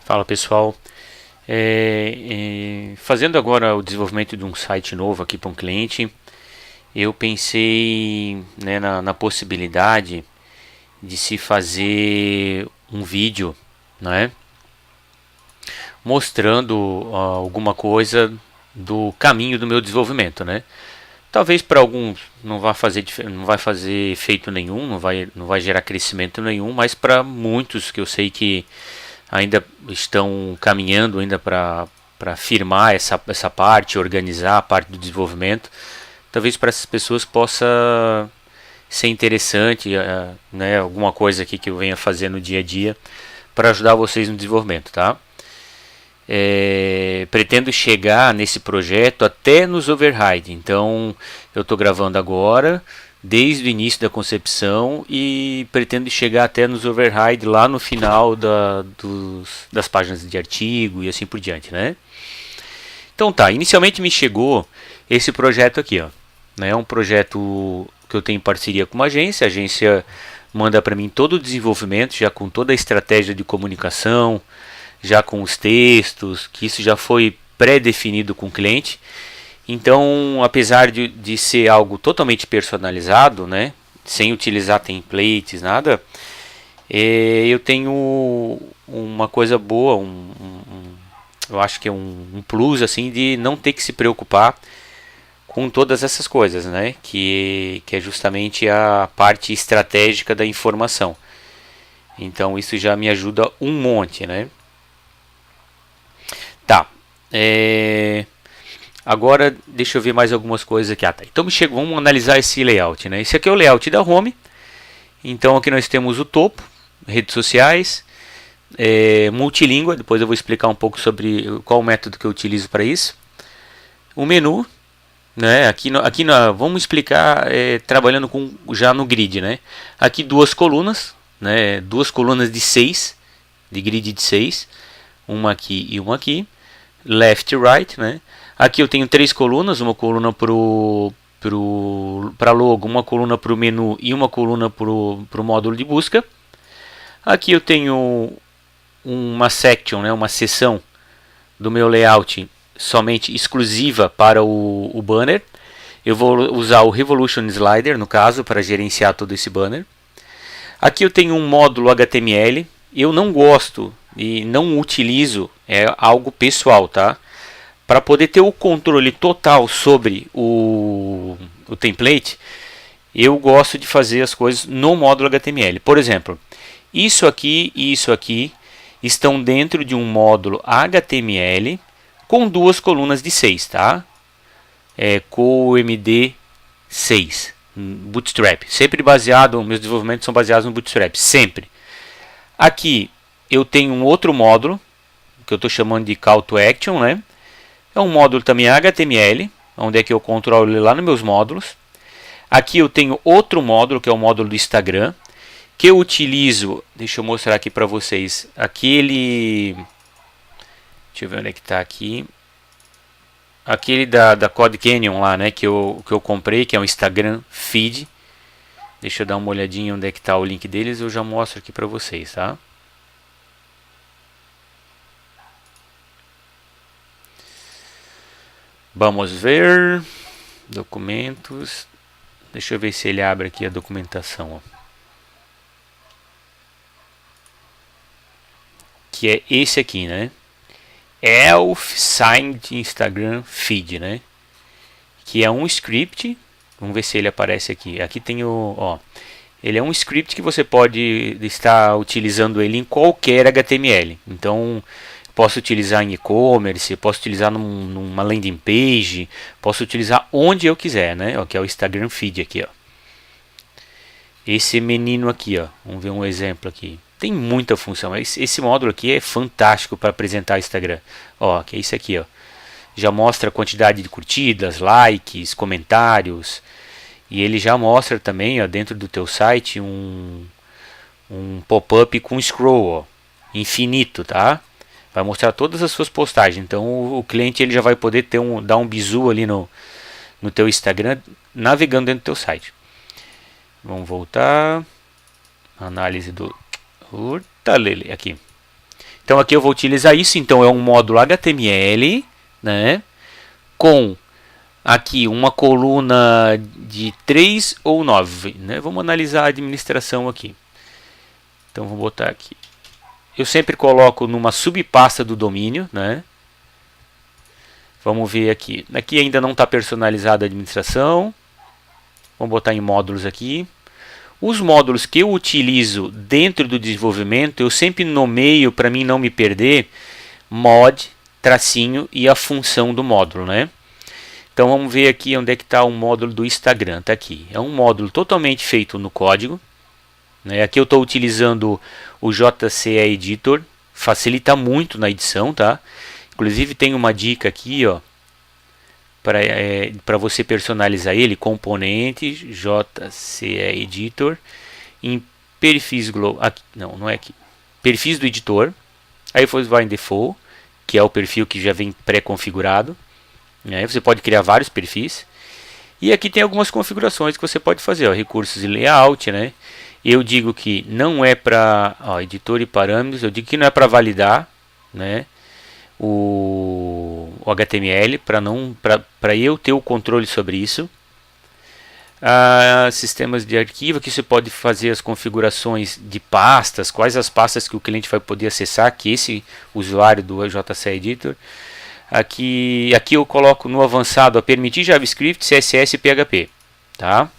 Fala pessoal, fazendo agora o desenvolvimento de um site novo aqui para um cliente, eu pensei, né, na possibilidade de se fazer um vídeo, né, mostrando alguma coisa do caminho do meu desenvolvimento, né. Talvez para alguns não vai fazer efeito nenhum, não vai gerar crescimento nenhum, mas para muitos que eu sei que ainda estão caminhando ainda para firmar essa parte, organizar a parte do desenvolvimento, talvez para essas pessoas possa ser interessante, né, alguma coisa aqui que eu venha fazer no dia a dia para ajudar vocês no desenvolvimento, tá? Pretendo chegar nesse projeto até nos override, então eu estou gravando agora desde o início da concepção e pretendo chegar até nos override lá no final das páginas de artigo e assim por diante, né? Então tá, inicialmente me chegou esse projeto aqui, ó, né? É um projeto que eu tenho em parceria com uma agência, a agência manda para mim todo o desenvolvimento, já com toda a estratégia de comunicação, já com os textos, que isso já foi pré-definido com o cliente. Então, apesar de ser algo totalmente personalizado, né, sem utilizar templates, nada, eu tenho uma coisa boa, eu acho que é um plus assim de não ter que se preocupar com todas essas coisas, né, que é justamente a parte estratégica da informação. Então, isso já me ajuda um monte, né. Tá. Agora deixa eu ver mais algumas coisas aqui. Tá. Então vamos analisar esse layout, né? Esse aqui é o layout da home. Então aqui nós temos o topo, redes sociais, multilíngua. Depois eu vou explicar um pouco sobre qual o método que eu utilizo para isso. O menu, né? Aqui vamos explicar trabalhando já no grid, né? Aqui duas colunas, né? Duas colunas de 6, de grid de 6, uma aqui e uma aqui. Left e right, né? Aqui eu tenho três colunas, uma coluna para logo, uma coluna para o menu e uma coluna para o módulo de busca. Aqui eu tenho uma section, né, uma seção do meu layout somente exclusiva para o banner. Eu vou usar o Revolution Slider, no caso, para gerenciar todo esse banner. Aqui eu tenho um módulo HTML. Eu não gosto e não utilizo, é algo pessoal, tá? Para poder ter o controle total sobre o template, eu gosto de fazer as coisas no módulo HTML. Por exemplo, isso aqui e isso aqui estão dentro de um módulo HTML com duas colunas de 6, tá? CoMD 6, Bootstrap. Sempre baseado, meus desenvolvimentos são baseados no Bootstrap, sempre. Aqui eu tenho um outro módulo, que eu estou chamando de Call to Action, né? É um módulo também HTML, onde é que eu controlo ele lá nos meus módulos. Aqui eu tenho outro módulo, que é o módulo do Instagram, que eu utilizo, deixa eu mostrar aqui para vocês, aquele, deixa eu ver onde é que está aqui, aquele da Code Canyon lá, né, que eu comprei, que é um Instagram Feed. Deixa eu dar uma olhadinha onde é que está o link deles, eu já mostro aqui para vocês, tá? Vamos ver documentos. Deixa eu ver se ele abre aqui a documentação, ó. Que é esse aqui, né? Elf Signed Instagram Feed, né? Que é um script. Vamos ver se ele aparece aqui. Aqui tem o, ó. Ele é um script que você pode estar utilizando ele em qualquer HTML. Então, posso utilizar em e-commerce, posso utilizar numa landing page, posso utilizar onde eu quiser, né? Ó, que é o Instagram Feed aqui, ó. Esse menino aqui, ó. Vamos ver um exemplo aqui. Tem muita função. Esse módulo aqui é fantástico para apresentar Instagram. Ó, que é isso aqui, ó. Já mostra a quantidade de curtidas, likes, comentários. E ele já mostra também, ó, dentro do teu site um pop-up com scroll, ó, infinito, tá? Vai mostrar todas as suas postagens. Então o cliente ele já vai poder dar um bizu ali no teu Instagram, navegando dentro do teu site. Vamos voltar. Análise do Hortalele aqui. Então aqui eu vou utilizar isso, então é um módulo HTML, né, com aqui uma coluna de 3 ou 9, né? Vamos analisar a administração aqui. Então vou botar aqui. Eu sempre coloco numa subpasta do domínio, né? Vamos ver aqui. Aqui ainda não está personalizada a administração. Vamos botar em módulos aqui. Os módulos que eu utilizo dentro do desenvolvimento, eu sempre nomeio, para mim não me perder, mod, tracinho e a função do módulo, né? Então vamos ver aqui onde é que está o módulo do Instagram. Está aqui. É um módulo totalmente feito no código, né? Aqui eu estou utilizando o JCE Editor. Facilita muito na edição, tá? Inclusive tem uma dica aqui, ó, para você personalizar ele. Componente JCE Editor em perfis global. Não é aqui. Perfis do editor. Aí você vai em default, que é o perfil que já vem pré-configurado. Você pode criar vários perfis. E aqui tem algumas configurações que você pode fazer, ó, recursos e layout, né? Eu digo que não é para editor e parâmetros, eu digo que não é para validar, né, o HTML, para eu ter o controle sobre isso. Sistemas de arquivo, aqui você pode fazer as configurações de pastas, quais as pastas que o cliente vai poder acessar, que esse usuário do JCE Editor. Aqui eu coloco no avançado a permitir JavaScript, CSS e PHP, tá?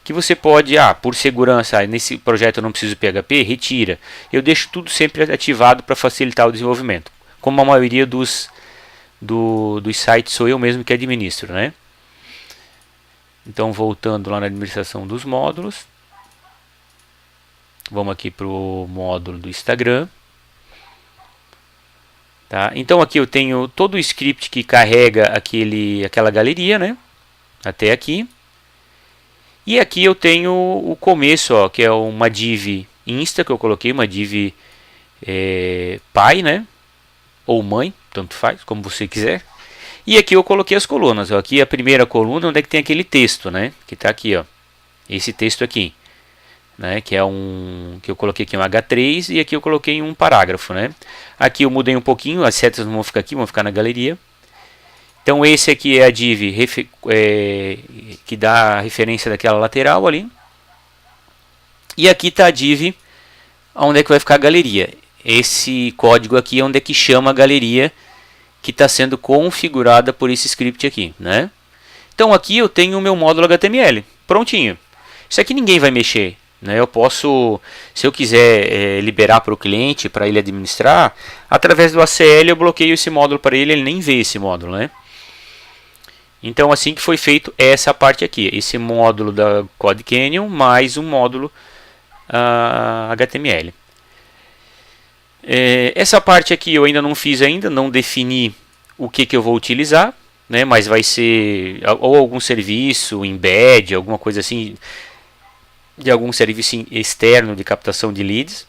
Que você pode, por segurança, nesse projeto eu não preciso PHP, retira. Eu deixo tudo sempre ativado para facilitar o desenvolvimento. Como a maioria dos sites sou eu mesmo que administro, né? Então voltando lá na administração dos módulos, vamos aqui para o módulo do Instagram. Tá? Então aqui eu tenho todo o script que carrega aquela galeria, né? Até aqui. E aqui eu tenho o começo, ó, que é uma div insta, que eu coloquei, uma div pai, né? Ou mãe, tanto faz, como você quiser. E aqui eu coloquei as colunas. Ó. Aqui a primeira coluna, onde é que tem aquele texto, né? Que está aqui, ó. Esse texto aqui. Né, que eu coloquei aqui um H3 e aqui eu coloquei um parágrafo, né? Aqui eu mudei um pouquinho, as setas não vão ficar aqui, vão ficar na galeria. Então esse aqui é a div que dá a referência daquela lateral ali. E aqui está a div onde é que vai ficar a galeria. Esse código aqui é onde é que chama a galeria que está sendo configurada por esse script aqui, né? Então aqui eu tenho o meu módulo HTML, prontinho. Isso aqui ninguém vai mexer. Eu posso, se eu quiser liberar para o cliente, para ele administrar, através do ACL eu bloqueio esse módulo para ele nem vê esse módulo, né? Então assim que foi feito essa parte aqui, esse módulo da Code Canyon mais um módulo HTML. Essa parte aqui eu ainda não fiz ainda, não defini o que eu vou utilizar, né? Mas vai ser ou algum serviço, embed, alguma coisa assim, de algum serviço externo de captação de leads,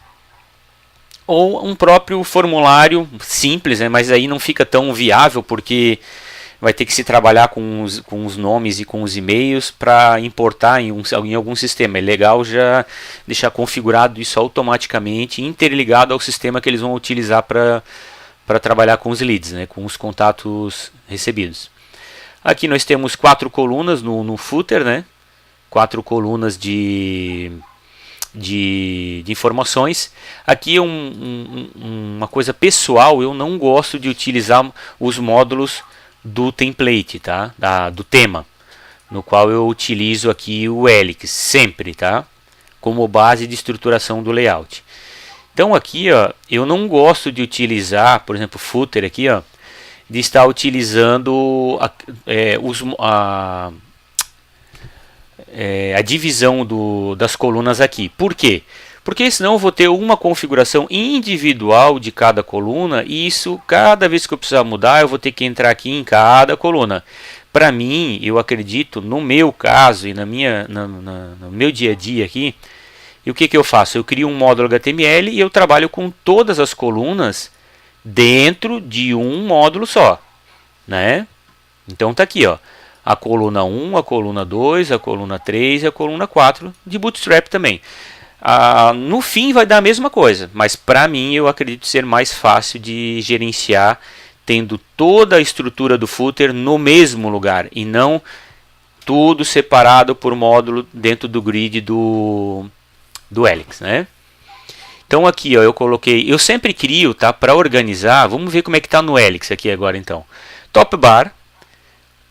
ou um próprio formulário simples, né, mas aí não fica tão viável porque vai ter que se trabalhar com os nomes e com os e-mails para importar em algum sistema. É legal já deixar configurado isso automaticamente, interligado ao sistema que eles vão utilizar para trabalhar com os leads, né, com os contatos recebidos. Aqui nós temos 4 colunas no footer, né? 4 colunas de informações. Aqui uma coisa pessoal, eu não gosto de utilizar os módulos do template, tá? Do tema, no qual eu utilizo aqui o Helix, sempre, tá? Como base de estruturação do layout. Então aqui, ó, eu não gosto de utilizar, por exemplo, footer aqui, ó, de estar utilizando a divisão das colunas aqui. Por quê? Porque senão eu vou ter uma configuração individual de cada coluna e isso, cada vez que eu precisar mudar, eu vou ter que entrar aqui em cada coluna. Para mim, eu acredito, no meu caso e no meu dia a dia aqui, e o que eu faço? Eu crio um módulo HTML e eu trabalho com todas as colunas dentro de um módulo só, né? Então tá aqui, ó. A coluna 1, a coluna 2, a coluna 3 e a coluna 4 de Bootstrap também. No fim vai dar a mesma coisa, mas para mim eu acredito ser mais fácil de gerenciar tendo toda a estrutura do footer no mesmo lugar e não tudo separado por módulo dentro do grid do Helix, né? Então aqui, ó, eu coloquei, eu sempre crio, tá, para organizar. Vamos ver como é que tá no Helix aqui agora então. Top bar,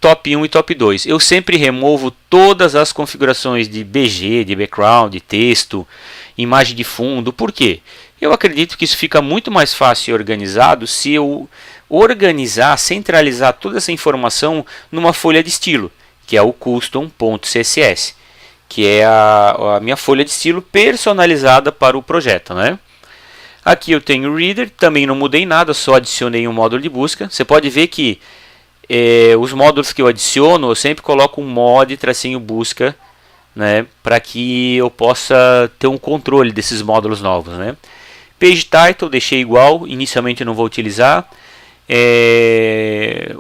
top 1 e top 2. Eu sempre removo todas as configurações de BG, de background, de texto, imagem de fundo. Por quê? Eu acredito que isso fica muito mais fácil e organizado se eu organizar, centralizar toda essa informação numa folha de estilo, que é o custom.css, que é a minha folha de estilo personalizada para o projeto, né? Aqui eu tenho o Reader, também não mudei nada, só adicionei um módulo de busca. Você pode ver que os módulos que eu adiciono, eu sempre coloco um mod tracinho busca, né, para que eu possa ter um controle desses módulos novos, né? Page Title deixei igual, inicialmente eu não vou utilizar.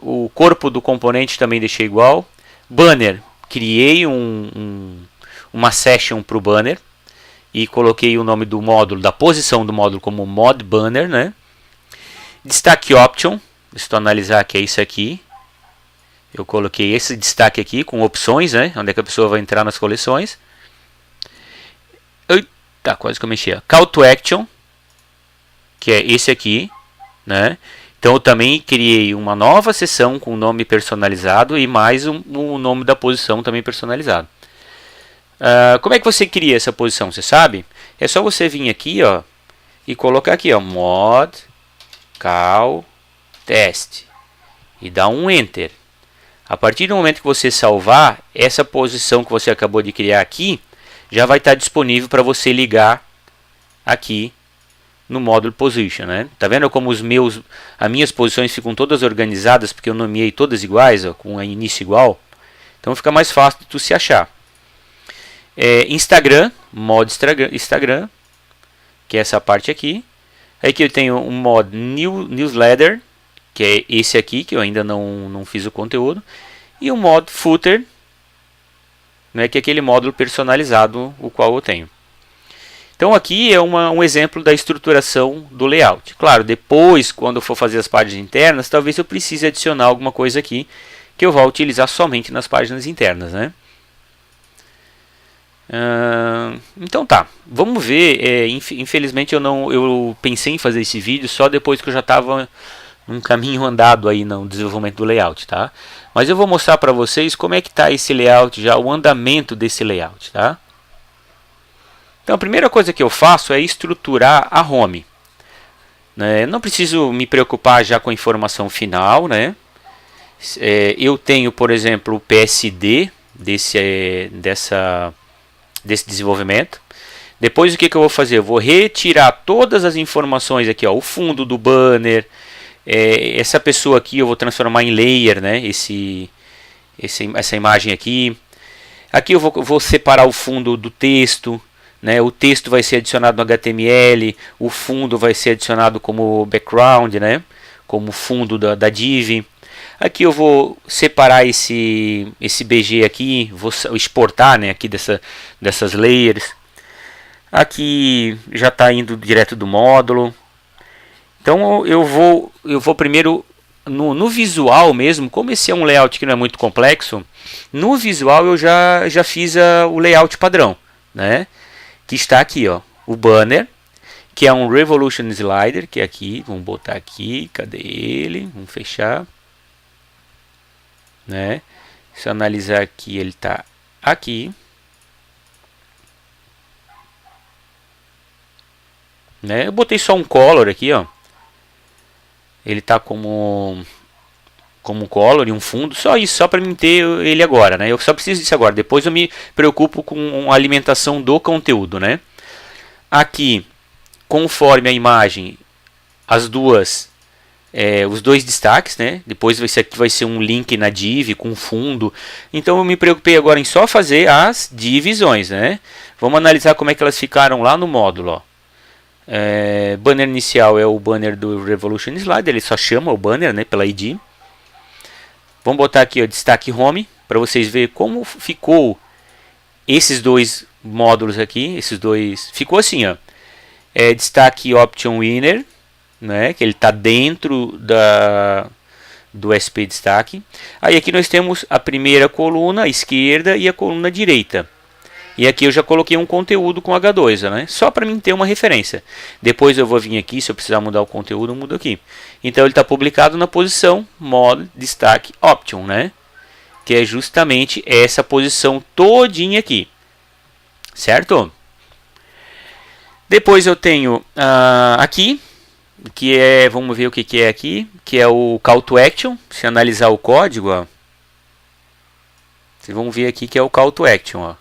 O corpo do componente também deixei igual. Banner, criei uma session para o banner e coloquei o nome do módulo, da posição do módulo como mod banner, né? Destaque option, estou analisar que é isso aqui. Eu coloquei esse destaque aqui com opções, né? Onde é que a pessoa vai entrar nas coleções. Tá, quase que eu mexi. Call to action, que é esse aqui, né? Então eu também criei uma nova seção com o nome personalizado e mais o nome da posição também personalizado. Como é que você cria essa posição? Você sabe? É só você vir aqui, ó, e colocar aqui, ó, mod call test e dar um enter. A partir do momento que você salvar, essa posição que você acabou de criar aqui já vai estar disponível para você ligar aqui no módulo position, né? Tá vendo como as minhas posições ficam todas organizadas porque eu nomeei todas iguais, ó, com a início igual. Então fica mais fácil de tu se achar. Instagram, mod Instagram, que é essa parte aqui. Aí que eu tenho um mod newsletter, que é esse aqui, que eu ainda não fiz o conteúdo. E o mod footer, né, que é aquele módulo personalizado o qual eu tenho. Então aqui é um exemplo da estruturação do layout. Claro, depois, quando eu for fazer as páginas internas, talvez eu precise adicionar alguma coisa aqui que eu vou utilizar somente nas páginas internas, né? Então tá, vamos ver. Infelizmente eu pensei em fazer esse vídeo só depois que eu já estava num caminho andado aí no desenvolvimento do layout, tá? Mas eu vou mostrar para vocês como é que está esse layout já, o andamento desse layout, tá? Então a primeira coisa que eu faço é estruturar a home, né? Não preciso me preocupar já com a informação final, né? Eu tenho, por exemplo, o PSD desse desenvolvimento. Depois o que eu vou fazer? Eu vou retirar todas as informações aqui, ó, o fundo do banner, essa pessoa aqui eu vou transformar em layer, né? Essa imagem aqui. Aqui eu vou separar o fundo do texto, né? O texto vai ser adicionado no HTML, o fundo vai ser adicionado como background, né? Como fundo da div. Aqui eu vou separar esse BG aqui, vou exportar, né, aqui dessas layers. Aqui já está indo direto do módulo. Então eu vou primeiro no visual mesmo, como esse é um layout que não é muito complexo, no visual eu já fiz o layout padrão, né? Que está aqui, ó, o banner, que é um Revolution Slider, que é aqui, vamos botar aqui, cadê ele? Vamos fechar. Né? Se eu analisar aqui, ele está aqui, né? Eu botei só um color aqui, ó. Ele está como um color e um fundo, só isso, só para mim ter ele agora, né? Eu só preciso disso agora. Depois eu me preocupo com a alimentação do conteúdo, né? Aqui, conforme a imagem, os dois destaques, né? Depois esse aqui vai ser um link na div com fundo. Então eu me preocupei agora em só fazer as divisões, né? Vamos analisar como é que elas ficaram lá no módulo, ó. Banner inicial é o banner do Revolution Slide, ele só chama o banner, né, pela ID. Vamos botar aqui, ó, destaque home, para vocês verem como ficou esses dois módulos aqui, esses dois. Ficou assim, ó. Destaque Option Winner, né? Que ele está dentro do SP destaque. Aí aqui nós temos a primeira coluna, a esquerda, e a coluna direita. E aqui eu já coloquei um conteúdo com H2, né? Só para mim ter uma referência. Depois eu vou vir aqui, se eu precisar mudar o conteúdo, eu mudo aqui. Então ele está publicado na posição Mod Destaque Option, né? Que é justamente essa posição todinha aqui. Certo? Depois eu tenho aqui, que é, vamos ver o que é aqui, que é o Call to Action. Se analisar o código, ó, vocês vão ver aqui que é o Call to Action, ó.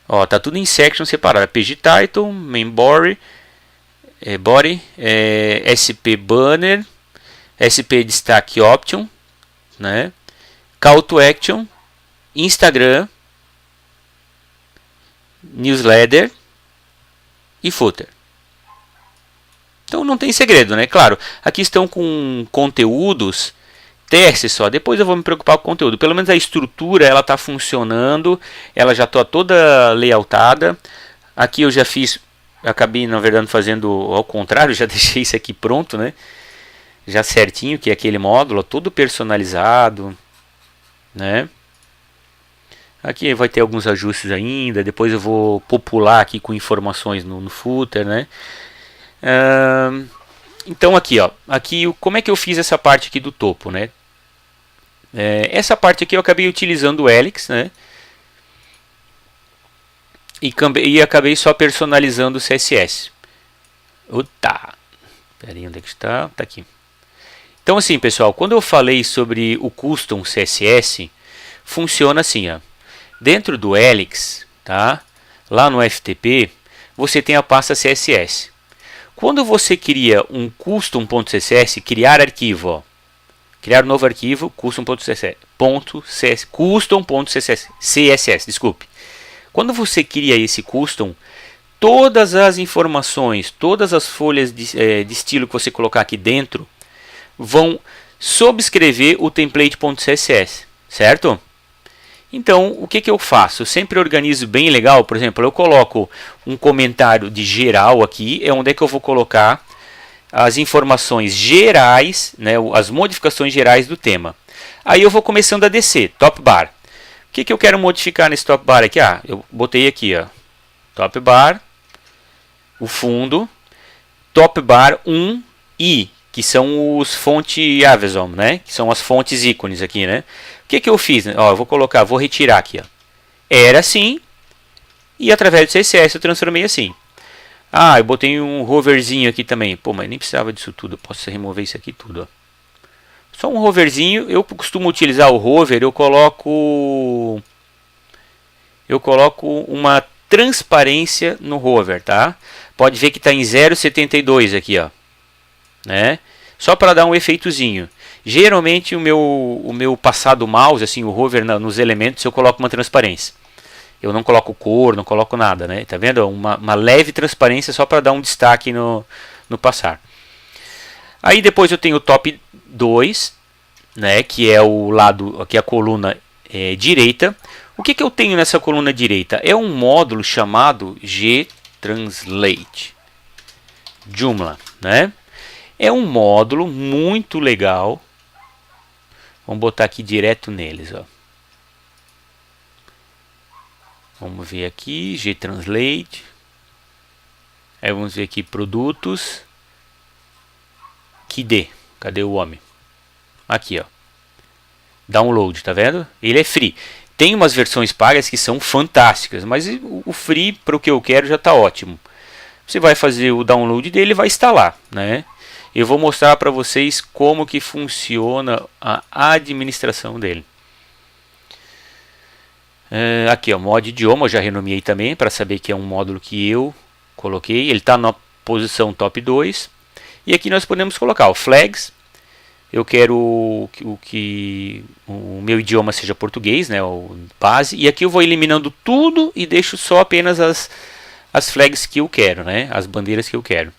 Ó, tá tudo em section separado. Page Title, Main Body, SP Banner, SP Destaque Option, né? Call to Action, Instagram, Newsletter e Footer. Então não tem segredo, né? Claro, aqui estão com conteúdos. Teste só, depois eu vou me preocupar com o conteúdo. Pelo menos a estrutura ela está funcionando, ela já está toda layoutada. Aqui eu já fiz, acabei na verdade fazendo ao contrário, já deixei isso aqui pronto, né? Já certinho, que é aquele módulo, todo personalizado, né? Aqui vai ter alguns ajustes ainda, depois eu vou popular aqui com informações no footer, né? Então aqui, ó, aqui como é que eu fiz essa parte aqui do topo, né? Essa parte aqui eu acabei utilizando o Helix, né? E acabei só personalizando o CSS. Pera aí, onde é que está? Tá aqui. Então assim, pessoal, quando eu falei sobre o Custom CSS, funciona assim, ó. Dentro do Helix, tá? Lá no FTP, você tem a pasta CSS. Quando você cria um custom.css, criar arquivo, ó, criar um novo arquivo, custom.css, desculpe. Quando você cria esse custom, todas as informações, todas as folhas de estilo que você colocar aqui dentro, vão subscrever o template.css, certo? Então, o que eu faço? Eu sempre organizo bem legal, por exemplo, eu coloco um comentário de geral aqui, é onde é que eu vou colocar as informações gerais, né, as modificações gerais do tema. Aí eu vou começando a descer, top bar. O que eu quero modificar nesse top bar aqui? Eu botei aqui, ó, top bar, o fundo, top bar 1 e que são os fonte Avezom, né, que são as fontes ícones aqui, né. O que eu fiz? Ó, eu vou retirar aqui, ó. Era assim, e através do CSS eu transformei assim. Eu botei um hoverzinho aqui também. Pô, mas nem precisava disso tudo. Eu posso remover isso aqui tudo, ó. Só um hoverzinho. Eu costumo utilizar o hover. Eu coloco uma transparência no hover, tá? Pode ver que está em 0,72 aqui, ó, né? Só para dar um efeitozinho. Geralmente o meu passado mouse, assim, o hover nos elementos, eu coloco uma transparência. Eu não coloco cor, não coloco nada, né? Tá vendo? Uma leve transparência só para dar um destaque no passar. Aí depois eu tenho o top 2, né? Que é o lado, aqui a coluna direita. O que eu tenho nessa coluna direita? É um módulo chamado gTranslate Joomla, né? É um módulo muito legal. Vamos botar aqui direto neles, ó. Vamos ver aqui, gTranslate. Aí vamos ver aqui produtos. KD, cadê o homem? Aqui, ó. Download, tá vendo? Ele é free. Tem umas versões pagas que são fantásticas, mas o free para o que eu quero já está ótimo. Você vai fazer o download dele e vai instalar, né? Eu vou mostrar para vocês como que funciona a administração dele. Aqui, ó, mod idioma, eu já renomeei também para saber que é um módulo que eu coloquei. Ele está na posição top 2. E aqui nós podemos colocar o flags. Eu quero que o meu idioma seja português, né, o base. E aqui eu vou eliminando tudo e deixo só apenas as flags que eu quero, né, as bandeiras que eu quero.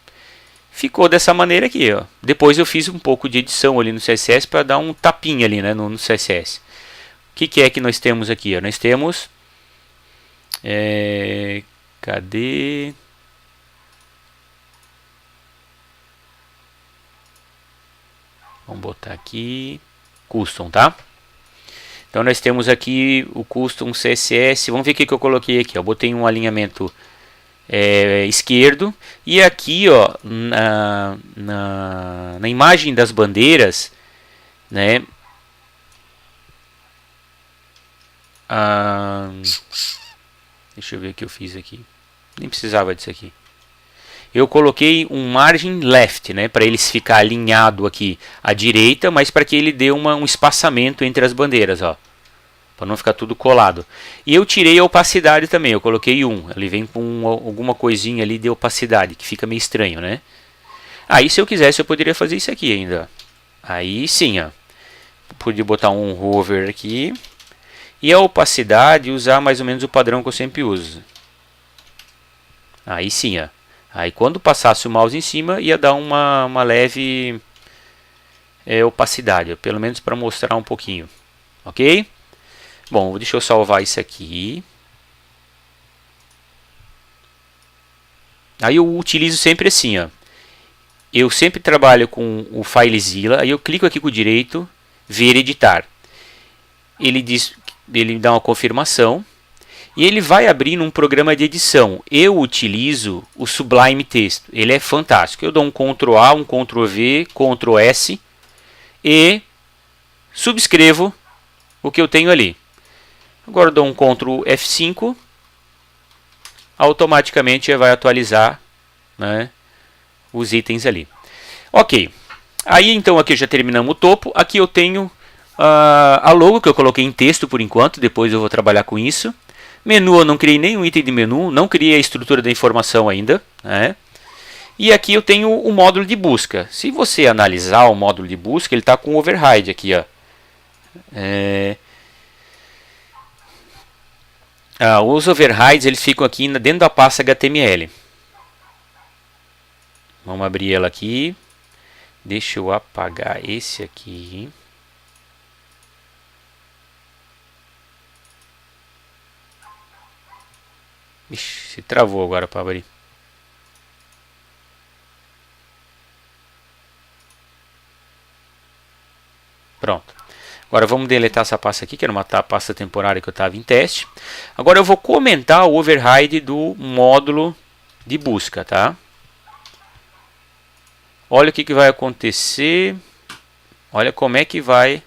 Ficou dessa maneira aqui, ó. Depois eu fiz um pouco de edição ali no CSS para dar um tapinha ali, né, no CSS. O que é que nós temos aqui? Ó? Nós temos Cadê? Vamos botar aqui custom, tá? Então nós temos aqui o custom CSS. Vamos ver o que eu coloquei aqui. Eu botei um alinhamento esquerdo, e aqui, ó, na imagem das bandeiras, né? Deixa eu ver o que eu fiz aqui. Nem precisava disso aqui. Eu coloquei um margin left, né, para ele ficar alinhado aqui à direita, mas para que ele dê um espaçamento entre as bandeiras, ó, para não ficar tudo colado. E eu tirei a opacidade também, eu coloquei 1. Ele vem com alguma coisinha ali de opacidade, que fica meio estranho, né? Aí se eu quisesse eu poderia fazer isso aqui ainda. Aí sim, ó. Podia botar um hover aqui. E a opacidade usar mais ou menos o padrão que eu sempre uso. Aí sim, ó. Aí quando passasse o mouse em cima ia dar uma leve opacidade, ó, pelo menos para mostrar um pouquinho. Ok? Bom, deixa eu salvar isso aqui. Aí eu utilizo sempre assim, ó. Eu sempre trabalho com o FileZilla, aí eu clico aqui com o direito, ver editar. Ele dá uma confirmação e ele vai abrir num programa de edição. Eu utilizo o Sublime Text, ele é fantástico. Eu dou um Ctrl A, um Ctrl V, Ctrl S e subscrevo o que eu tenho ali. Agora dou um Ctrl F5, automaticamente vai atualizar, né, os itens ali. Ok, aí então aqui já terminamos o topo. Aqui eu tenho a logo que eu coloquei em texto por enquanto, depois eu vou trabalhar com isso. Menu, eu não criei nenhum item de menu, não criei a estrutura da informação ainda, né? E aqui eu tenho o módulo de busca. Se você analisar o módulo de busca, ele está com override aqui, ó. Os overrides eles ficam aqui dentro da pasta HTML. Vamos abrir ela aqui. Deixa eu apagar esse aqui. Ixi, se travou agora para abrir. Pronto. Agora vamos deletar essa pasta aqui, que era uma pasta temporária que eu estava em teste. Agora eu vou comentar o override do módulo de busca, tá? Olha o que vai acontecer. Olha como é que vai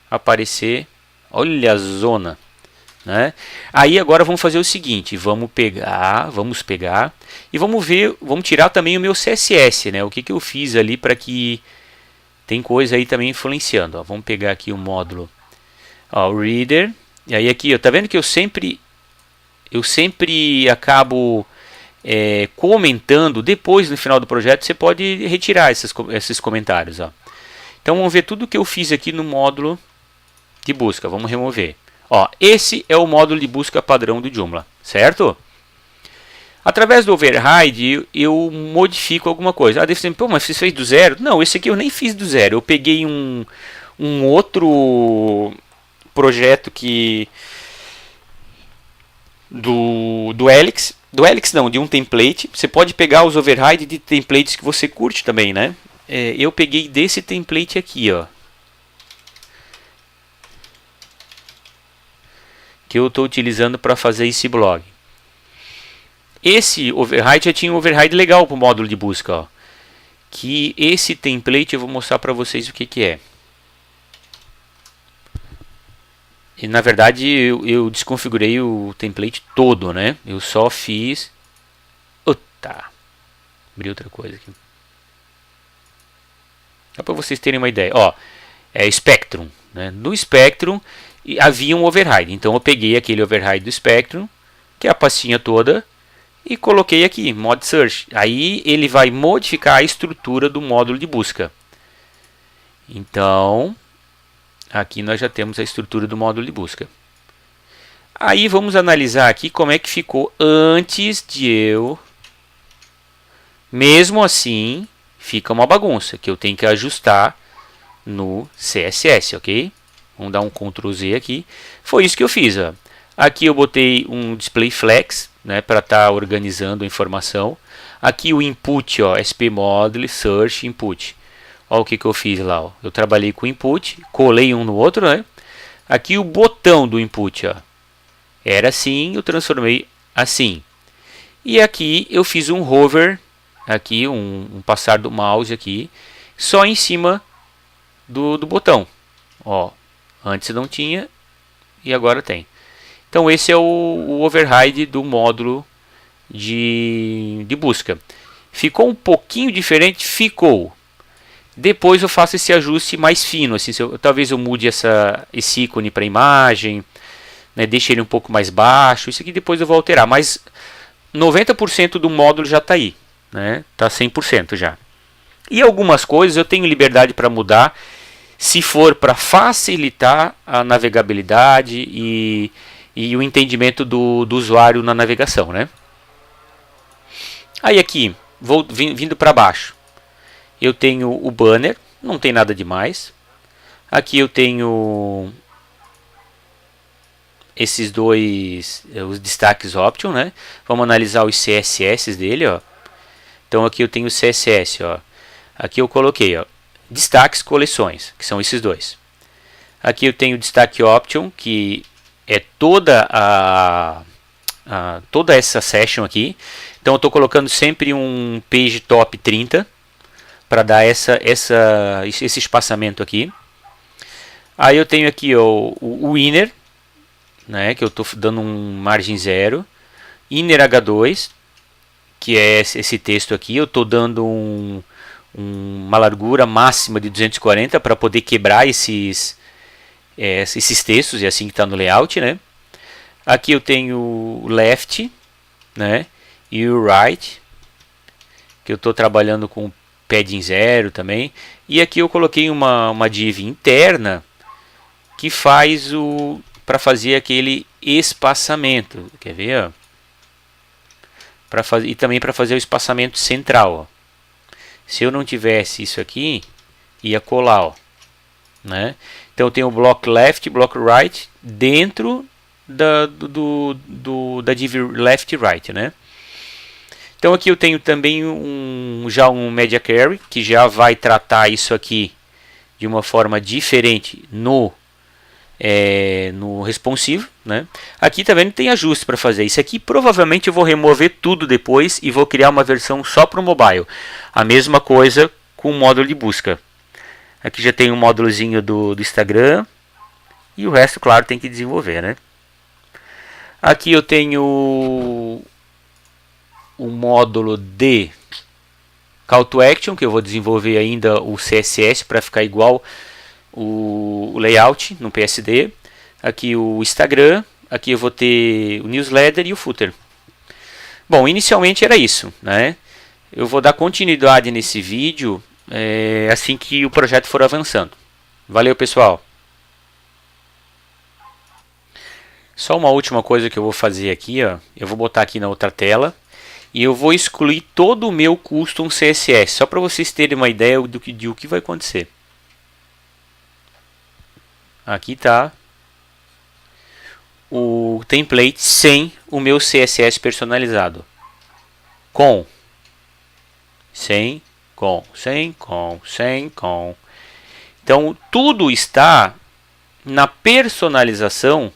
aparecer. Olha a zona, né? Aí agora vamos fazer o seguinte, vamos pegar e vamos ver, vamos tirar também o meu CSS, né? O que eu fiz ali para que tem coisa aí também influenciando, ó. Vamos pegar aqui o módulo, ó, o reader, e aí aqui, ó, tá vendo que eu sempre acabo comentando. Depois no final do projeto você pode retirar esses comentários, ó. Então vamos ver tudo que eu fiz aqui no módulo de busca. Vamos remover. Ó, esse é o módulo de busca padrão do Joomla, certo? Através do override eu modifico alguma coisa. Deve ser, pô, mas você fez do zero? Não, esse aqui eu nem fiz do zero. Eu peguei um outro projeto que do Helix. Do Helix não, de um template. Você pode pegar os override de templates que você curte também, né? Eu peguei desse template aqui, ó, que eu estou utilizando para fazer esse blog. Esse override já tinha um override legal para o módulo de busca, ó. Que esse template eu vou mostrar para vocês o que é. E na verdade eu desconfigurei o template todo, né? Eu só fiz... Tá. Abri outra coisa aqui. Só para vocês terem uma ideia. Ó, Spectrum, né? No Spectrum havia um override. Então eu peguei aquele override do Spectrum, que é a pastinha toda, e coloquei aqui, Mod Search. Aí ele vai modificar a estrutura do módulo de busca. Então, aqui nós já temos a estrutura do módulo de busca. Aí vamos analisar aqui como é que ficou antes de eu... Mesmo assim, fica uma bagunça, que eu tenho que ajustar no CSS, ok? Vamos dar um Ctrl Z aqui. Foi isso que eu fiz, ó. Aqui eu botei um display flex, né, para estar organizando a informação. Aqui o input, ó, SP Model, Search, Input. Olha o que eu fiz lá. Ó. Eu trabalhei com input, colei um no outro, né? Aqui o botão do input, ó, era assim, eu transformei assim. E aqui eu fiz um hover, aqui um passar do mouse aqui, só em cima do botão. Ó, antes não tinha e agora tem. Então esse é o override do módulo de busca. Ficou um pouquinho diferente? Ficou. Depois eu faço esse ajuste mais fino, assim, talvez eu mude esse ícone para imagem, né, deixe ele um pouco mais baixo, isso aqui depois eu vou alterar, mas 90% do módulo já está aí, né, está 100% já. E algumas coisas eu tenho liberdade para mudar, se for para facilitar a navegabilidade e o entendimento do usuário na navegação, né. Aí aqui, vou vindo para baixo. Eu tenho o banner, não tem nada demais. Aqui eu tenho esses dois, os destaques option, né? Vamos analisar os CSS dele, ó. Então aqui eu tenho o CSS, ó. Aqui eu coloquei, ó, destaques coleções, que são esses dois. Aqui eu tenho o destaque option, que é toda toda essa session aqui. Então eu estou colocando sempre um page top 30. Para dar esse espaçamento aqui. Aí eu tenho aqui o inner, né, que eu estou dando um margem 0. Inner H2, que é esse texto aqui. Eu estou dando uma largura máxima de 240 para poder quebrar esses textos, e assim que está no layout, né. Aqui eu tenho o left, né, e o right, que eu estou trabalhando com padding 0 também. E aqui eu coloquei uma div interna que faz para fazer aquele espaçamento. Quer ver? E também para fazer o espaçamento central. Ó. Se eu não tivesse isso aqui, ia colar. Ó, né? Então eu tenho o block left, block right dentro da div left e right, né? Então aqui eu tenho também já um Media Query, que já vai tratar isso aqui de uma forma diferente no responsive, né? Aqui também tem ajuste para fazer. Isso aqui provavelmente eu vou remover tudo depois e vou criar uma versão só para o mobile. A mesma coisa com o módulo de busca. Aqui já tem um módulozinho do Instagram e o resto, claro, tem que desenvolver, né? Aqui eu tenho o módulo de Call to Action, que eu vou desenvolver ainda o CSS para ficar igual o layout no PSD. Aqui o Instagram, aqui eu vou ter o newsletter e o footer. Bom, inicialmente era isso, né? Eu vou dar continuidade nesse vídeo assim que o projeto for avançando. Valeu, pessoal! Só uma última coisa que eu vou fazer aqui, ó, eu vou botar aqui na outra tela. E eu vou excluir todo o meu custom CSS, só para vocês terem uma ideia de o que vai acontecer. Aqui está o template sem o meu CSS personalizado. Com, sem, com, sem, com, sem, com. Então tudo está na personalização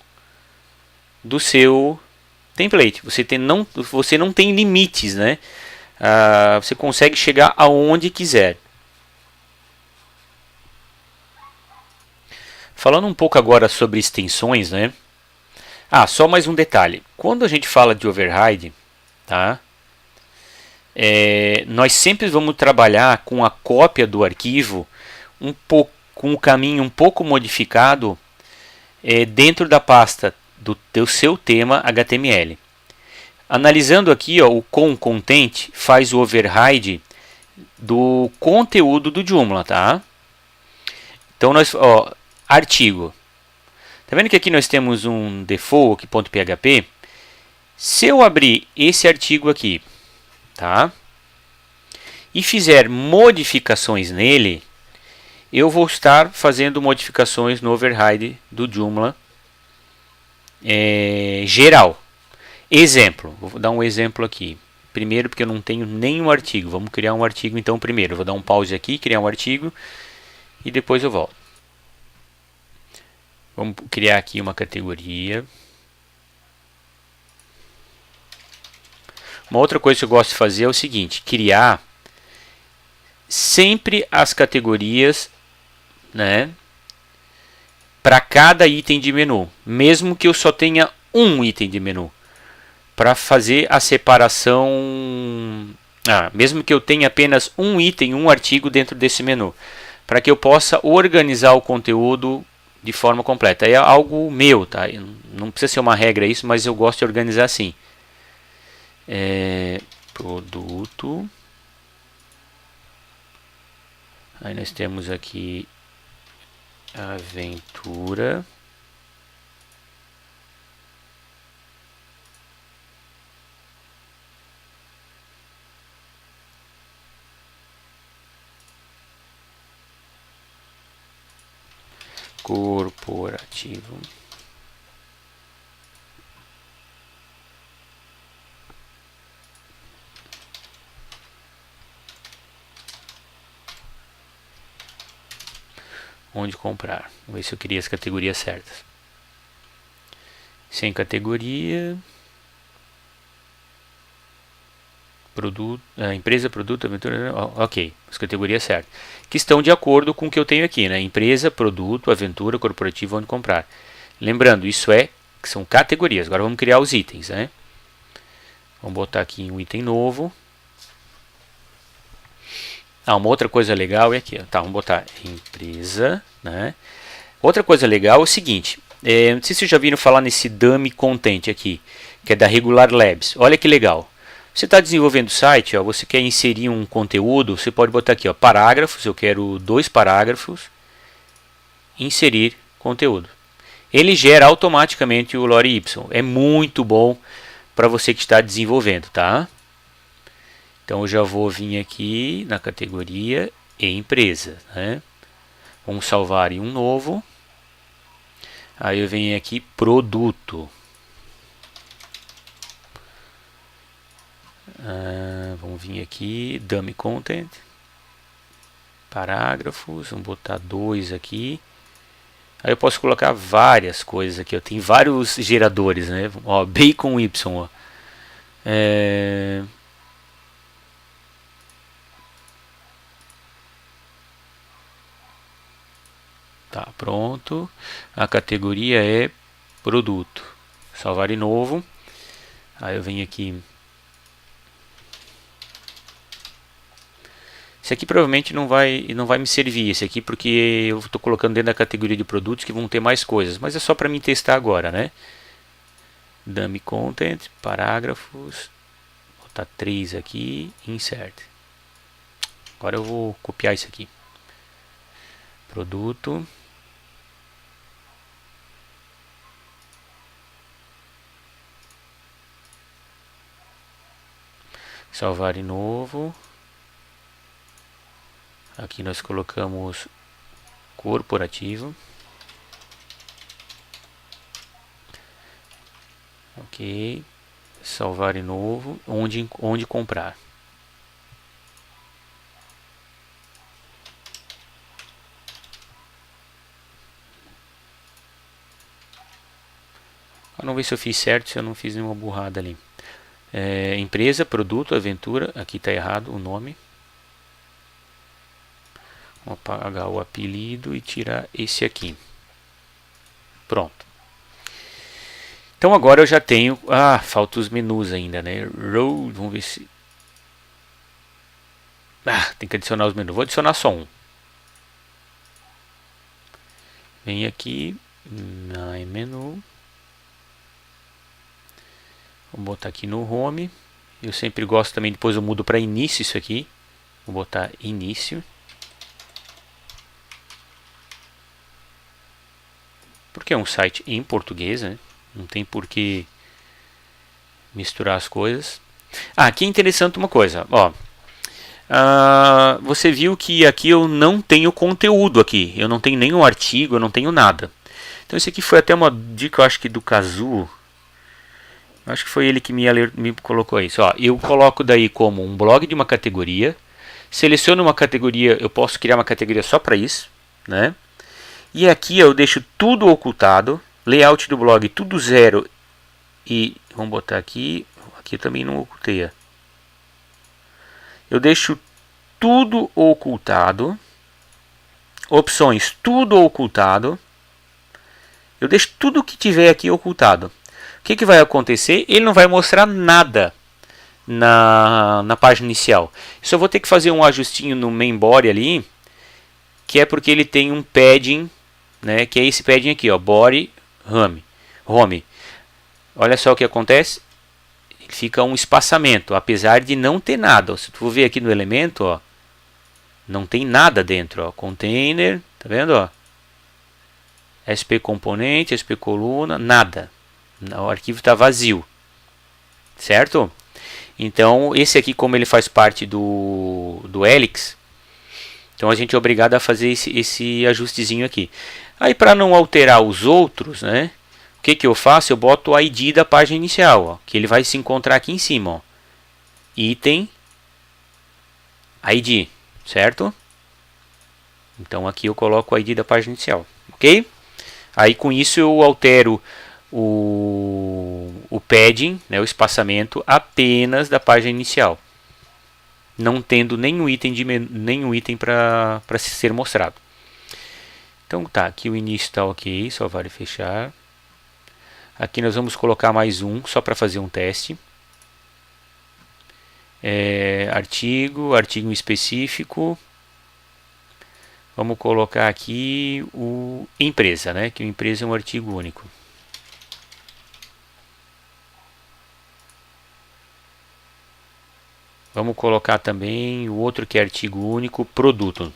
do seu template. Você não tem limites, né? Você consegue chegar aonde quiser. Falando um pouco agora sobre extensões, né? Só mais um detalhe. Quando a gente fala de override, tá? Nós sempre vamos trabalhar com a cópia do arquivo com o caminho um pouco modificado dentro da pasta do seu tema HTML. Analisando aqui, ó, o content faz o override do conteúdo do Joomla, tá? Então artigo. Tá vendo que aqui nós temos um default .php? Se eu abrir esse artigo aqui, tá? E fizer modificações nele, eu vou estar fazendo modificações no override do Joomla geral. Exemplo, vou dar um exemplo aqui. Primeiro, porque eu não tenho nenhum artigo. Vamos criar um artigo então primeiro. Eu vou dar um pause aqui, criar um artigo e depois eu volto. Vamos criar aqui uma categoria. Uma outra coisa que eu gosto de fazer é o seguinte: criar sempre as categorias, né, para cada item de menu, mesmo que eu só tenha um item de menu, para fazer a separação. Mesmo que eu tenha apenas um item, um artigo dentro desse menu, para que eu possa organizar o conteúdo de forma completa. É algo meu, tá? Não precisa ser uma regra isso, mas eu gosto de organizar assim. Produto. Aí nós temos aqui aventura. Corporativo. Onde comprar. Vamos ver se eu queria as categorias certas. Sem categoria. Produto, empresa, produto, aventura. Ok, as categorias certas. Que estão de acordo com o que eu tenho aqui, né? Empresa, produto, aventura, corporativo, onde comprar. Lembrando, isso são categorias. Agora vamos criar os itens, né? Vamos botar aqui um item novo. Uma outra coisa legal é aqui, tá, vamos botar empresa, né? Outra coisa legal é o seguinte, não sei se vocês já viram falar nesse dummy content aqui, que é da Regular Labs. Olha que legal. Você está desenvolvendo o site, você quer inserir um conteúdo, você pode botar aqui, parágrafos, eu quero 2 parágrafos, inserir conteúdo. Ele gera automaticamente o Lore Y. É muito bom para você que está desenvolvendo, tá? Então eu já vou vir aqui na categoria empresa, né? Vamos salvar em um novo. Aí eu venho aqui produto. Vamos vir aqui dummy content. Parágrafos, vamos botar 2 aqui. Aí eu posso colocar várias coisas aqui. Eu tenho vários geradores, né? Bacon Y. Tá, pronto. A categoria é produto. Salvar de novo. Aí eu venho aqui. Esse aqui provavelmente não vai me servir. Esse aqui porque eu estou colocando dentro da categoria de produtos que vão ter mais coisas. Mas é só para mim testar agora, né? Dummy content, parágrafos. Vou botar 3 aqui. Insert. Agora eu vou copiar isso aqui. Produto. Salvar de novo. Aqui nós colocamos corporativo. Ok. Salvar de novo. Onde comprar. Vamos ver se eu fiz certo, se eu não fiz nenhuma burrada ali. Empresa, produto, aventura. Aqui está errado o nome. Vou apagar o apelido e tirar esse aqui. Pronto. Então agora eu já tenho. Falta os menus ainda, né? Road, vamos ver se. Tem que adicionar os menus. Vou adicionar só um. Vem aqui. Menu. Vou botar aqui no home. Eu sempre gosto também, depois eu mudo para início isso aqui. Vou botar início. Porque é um site em português, né? Não tem por que misturar as coisas. Aqui é interessante uma coisa, você viu que aqui eu não tenho conteúdo aqui. Eu não tenho nenhum artigo, eu não tenho nada. Então esse aqui foi até uma dica, eu acho que do Kazu. Acho que foi ele que me colocou isso. Ó, eu coloco daí como um blog de uma categoria. Seleciono uma categoria, eu posso criar uma categoria só para isso, né? E aqui eu deixo tudo ocultado. Layout do blog tudo zero. E vamos botar aqui. Aqui eu também não ocultei. Eu deixo tudo ocultado. Opções tudo ocultado. Eu deixo tudo que tiver aqui ocultado. O que vai acontecer? Ele não vai mostrar nada na página inicial. Só vou ter que fazer um ajustinho no main body ali, que é porque ele tem um padding, né, que é esse padding aqui, ó, body home. Olha só o que acontece. Fica um espaçamento, apesar de não ter nada. Se tu for ver aqui no elemento, ó, não tem nada dentro, ó, container, tá vendo, ó? SP componente, SP coluna, nada. O arquivo está vazio, certo? Então esse aqui, como ele faz parte do Helix, então a gente é obrigado a fazer esse ajustezinho aqui. Aí para não alterar os outros, né? O que eu faço? Eu boto o ID da página inicial, ó, que ele vai se encontrar aqui em cima, ó. Item ID, certo? Então aqui eu coloco o ID da página inicial, ok? Aí com isso eu altero o padding, né, o espaçamento apenas da página inicial, não tendo nenhum item para ser mostrado. Então tá, aqui o início está ok, só vale fechar. Aqui nós vamos colocar mais um, só para fazer um teste. Artigo específico. Vamos colocar aqui o empresa, né? Que o empresa é um artigo único. Vamos colocar também o outro que é artigo único, produto.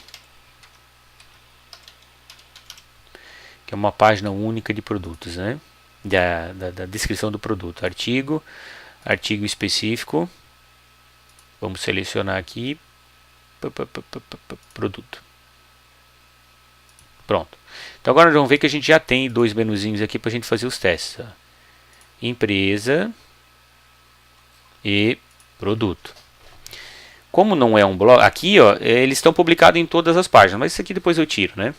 Que é uma página única de produtos, né? Da descrição do produto. Artigo específico. Vamos selecionar aqui. Produto. Pronto. Então agora nós vamos ver que a gente já tem dois menuzinhos aqui para a gente fazer os testes. Ó. Empresa e produto. Como não é um blog, aqui ó, eles estão publicados em todas as páginas, mas isso aqui depois eu tiro, né?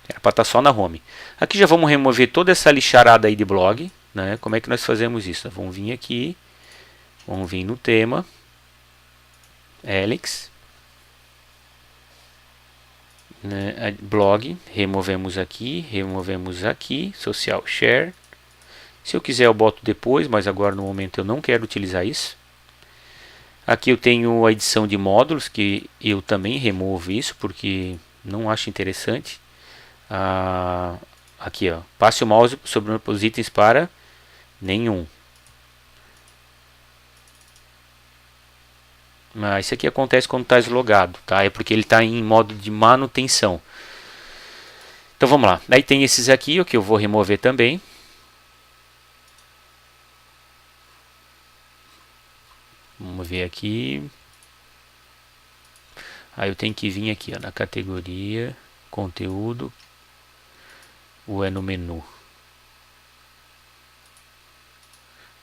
Era para estar só na home. Aqui já vamos remover toda essa lixarada aí de blog, né? Como é que nós fazemos isso? Vamos vir aqui, vamos vir no tema, Helix, né? Blog, removemos aqui, social share. Se eu quiser eu boto depois, mas agora no momento eu não quero utilizar isso. Aqui eu tenho a edição de módulos, que eu também removo isso, porque não acho interessante. Aqui, ó, passe o mouse sobre os itens para nenhum. Isso aqui acontece quando está deslogado, tá? É porque ele está em modo de manutenção. Então vamos lá. Aí tem esses aqui, o que eu vou remover também. Vamos ver aqui. Aí eu tenho que vir aqui, ó, na categoria, conteúdo, ou é no menu?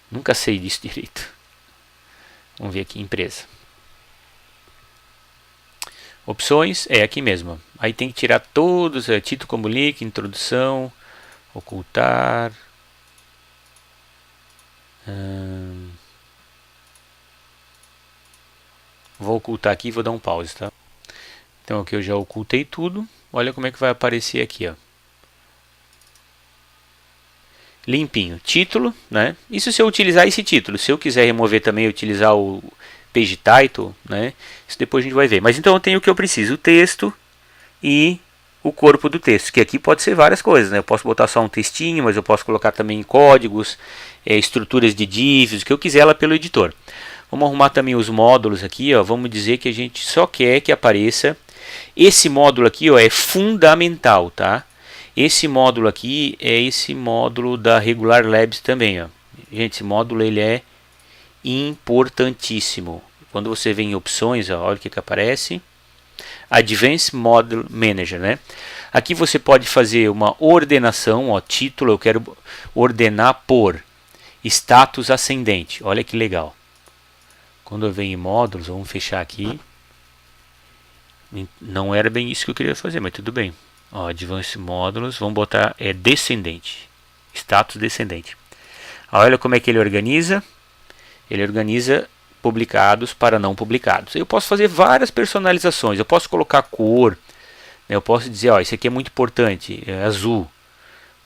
Nunca sei disso direito. Vamos ver aqui, empresa. Opções, é aqui mesmo. Aí tem que tirar todos, título como link, introdução, ocultar. Vou ocultar aqui e vou dar um pause, tá? Então aqui eu já ocultei tudo. Olha como é que vai aparecer aqui, ó. Limpinho. Título, né? Isso se eu utilizar esse título. Se eu quiser remover também, utilizar o page title, né? Isso depois a gente vai ver. Mas então eu tenho o que eu preciso: o texto e o corpo do texto, que aqui pode ser várias coisas, né? Eu posso botar só um textinho, mas eu posso colocar também códigos, estruturas de divs, o que eu quiser lá pelo editor. Vamos arrumar também os módulos aqui, ó. Vamos dizer que a gente só quer que apareça. Esse módulo aqui, ó, é fundamental, tá? Esse módulo aqui é esse módulo da Regular Labs também, ó. Gente, esse módulo ele é importantíssimo. Quando você vem em opções, ó, olha o que aparece. Advanced Model Manager, né? Aqui você pode fazer uma ordenação, ó, título, eu quero ordenar por status ascendente. Olha que legal. Quando eu venho em módulos, vamos fechar aqui. Não era bem isso que eu queria fazer, mas tudo bem. Ó, Advanced Módulos, vamos botar descendente. Status descendente. Olha como é que ele organiza. Ele organiza publicados para não publicados. Eu posso fazer várias personalizações. Eu posso colocar cor. Né? Eu posso dizer, ó, esse aqui é muito importante, é azul,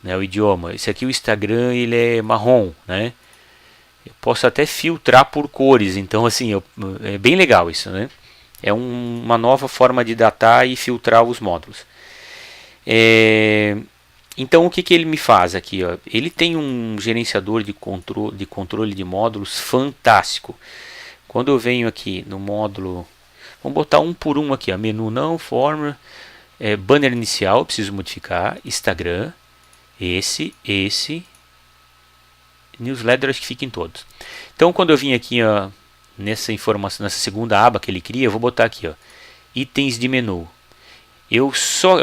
né, o idioma. Esse aqui o Instagram ele é marrom, né? Eu posso até filtrar por cores. Então assim, é bem legal isso, né? É uma nova forma de datar e filtrar os módulos. Então o que ele me faz aqui? Ó? Ele tem um gerenciador de controle de módulos fantástico. Quando eu venho aqui no módulo, vamos botar um por um aqui, ó, menu não, forma, banner inicial, eu preciso modificar, Instagram, esse, newsletter acho que fica em todos. Então quando eu vim aqui, ó, nessa informação, nessa segunda aba que ele cria, eu vou botar aqui, ó, itens de menu. Eu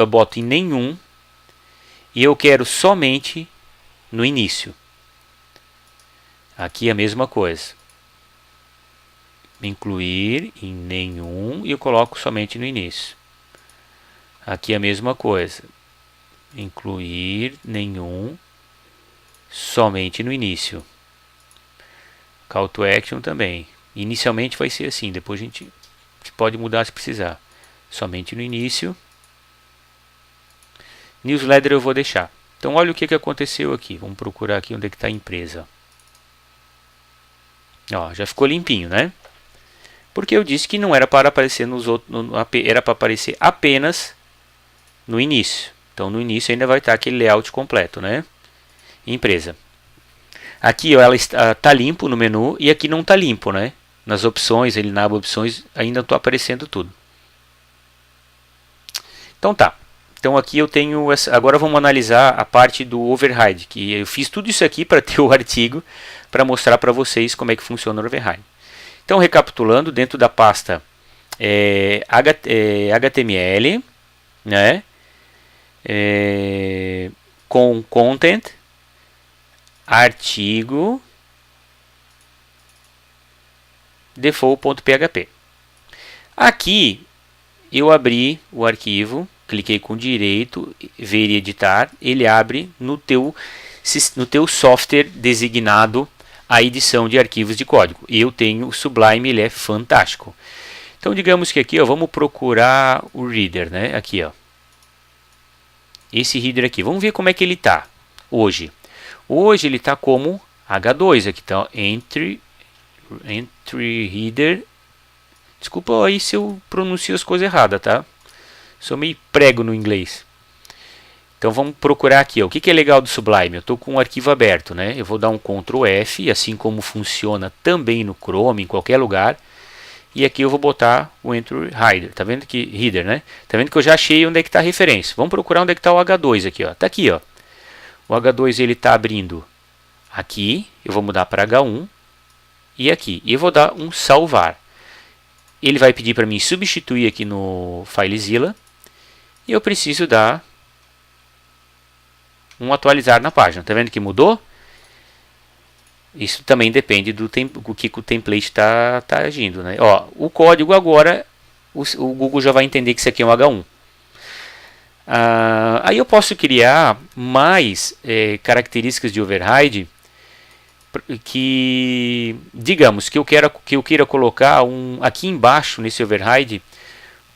boto em nenhum e eu quero somente no início. Aqui a mesma coisa. Incluir em nenhum e eu coloco somente no início. Aqui a mesma coisa. Incluir nenhum somente no início. Call to action também. Inicialmente vai ser assim, depois a gente pode mudar se precisar. Somente no início. Newsletter eu vou deixar. Então olha o que aconteceu aqui. Vamos procurar aqui onde é que está a empresa. Ó, já ficou limpinho, né? Porque eu disse que não era para aparecer nos outros, era para aparecer apenas no início. Então no início ainda vai estar aquele layout completo, né? Empresa. Aqui ó, ela está limpo no menu e aqui não está limpo, né? Nas opções, ele na aba opções ainda está aparecendo tudo. Então tá. Então aqui eu tenho agora vamos analisar a parte do override, que eu fiz tudo isso aqui para ter o artigo para mostrar para vocês como é que funciona o override. Então recapitulando, dentro da pasta HTML, né? Com content, artigo, default.php. Aqui eu abri o arquivo, cliquei com direito, ver e editar, ele abre no teu software designado a edição de arquivos de código. Eu tenho o Sublime, ele é fantástico. Então digamos que aqui ó, vamos procurar o reader, né? Aqui ó, esse reader aqui, vamos ver como é que ele está hoje. Hoje ele está como H2, aqui está entry reader. Desculpa aí se eu pronuncio as coisas erradas, tá? Sou meio prego no inglês. Então vamos procurar aqui, ó. O que é legal do Sublime? Eu estou com um arquivo aberto, né? Eu vou dar um Ctrl F, assim como funciona também no Chrome, em qualquer lugar. E aqui eu vou botar o Entry Reader. Tá vendo que Reader, né? Tá vendo que eu já achei onde é que está a referência. Vamos procurar onde é que está o H2 aqui, ó. Tá aqui, ó. O H2 ele está abrindo aqui. Eu vou mudar para H1 e aqui. E eu vou dar um salvar. Ele vai pedir para mim substituir aqui no FileZilla. E eu preciso dar um atualizar na página. Tá vendo que mudou? Isso também depende do que o template está agindo, né? Ó, o código agora, o Google já vai entender que isso aqui é um H1. Aí eu posso criar mais características de override que, digamos, que eu queira colocar aqui embaixo nesse override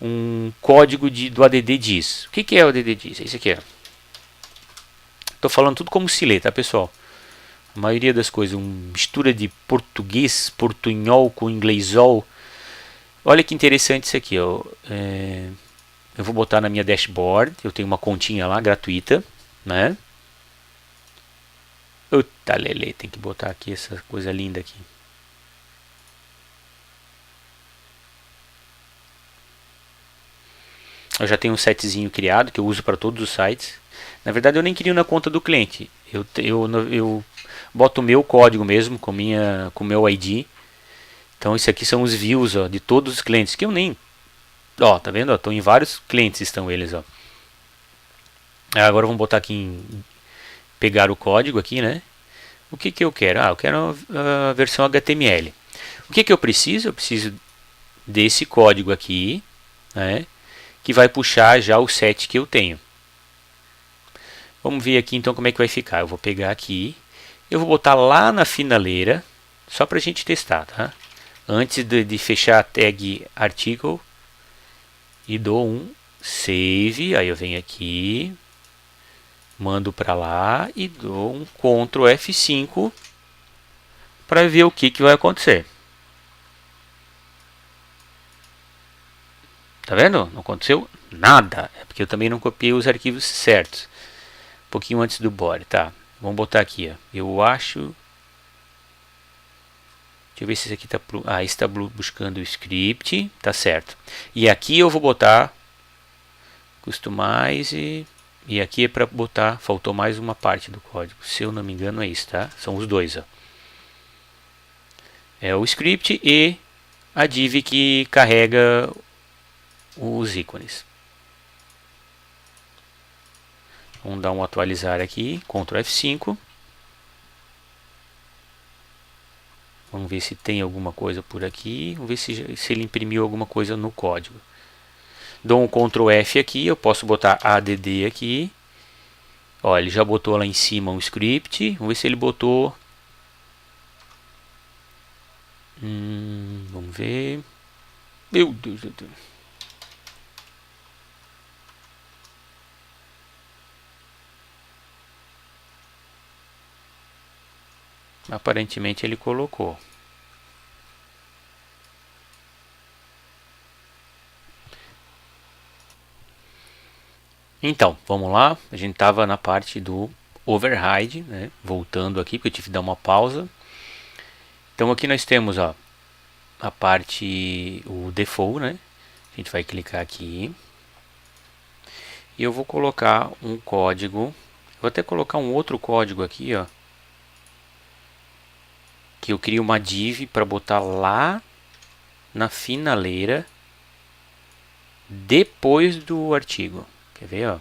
um código do ADD diz. O que é o ADD diz? É isso aqui. Estou falando tudo como se lê, tá, pessoal? A maioria das coisas, uma mistura de português, portunhol com inglesol. Olha que interessante isso aqui, ó. Eu vou botar na minha dashboard. Eu tenho uma continha lá gratuita, né? Uta lele, tem que botar aqui essa coisa linda aqui. Eu já tenho um setzinho criado que eu uso para todos os sites. Na verdade eu nem crio na conta do cliente. Eu boto o meu código mesmo com o meu ID. Então isso aqui são os views, ó, de todos os clientes que eu nem Ó, tá vendo? Estão em vários clientes, estão eles, ó. Agora vamos botar aqui em pegar o código aqui, né? O que eu quero? Eu quero a versão HTML. O que eu preciso? Eu preciso desse código aqui, né? Que vai puxar já o set que eu tenho. Vamos ver aqui então como é que vai ficar. Eu vou pegar aqui, eu vou botar lá na finaleira, só para a gente testar, tá? Antes de fechar a tag article, e dou um save, aí eu venho aqui, mando para lá e dou um Ctrl F5 para ver o que vai acontecer. Tá vendo? Não aconteceu nada, é porque eu também não copiei os arquivos certos. Um pouquinho antes do body, tá? Vamos botar aqui, ó. Eu acho... Deixa eu ver se esse aqui está... está buscando o script, tá certo. E aqui eu vou botar Customize, e aqui é para botar, faltou mais uma parte do código, se eu não me engano é isso, tá? São os dois, ó. É o script e a div que carrega os ícones. Vamos dar um atualizar aqui, Ctrl F5. Vamos ver se tem alguma coisa por aqui. Vamos ver se ele imprimiu alguma coisa no código. Dou um Ctrl F aqui, eu posso botar add aqui. Ó, ele já botou lá em cima um script. Vamos ver se ele botou... vamos ver... Meu Deus do céu. Aparentemente ele colocou. Então, vamos lá. A gente estava na parte do override, né? Voltando aqui, porque eu tive que dar uma pausa. Então aqui nós temos, ó, a parte, o default, né? A gente vai clicar aqui. E eu vou colocar um código. Vou até colocar um outro código aqui, ó. Que eu crio uma div para botar lá na finaleira depois do artigo. Quer ver, ó?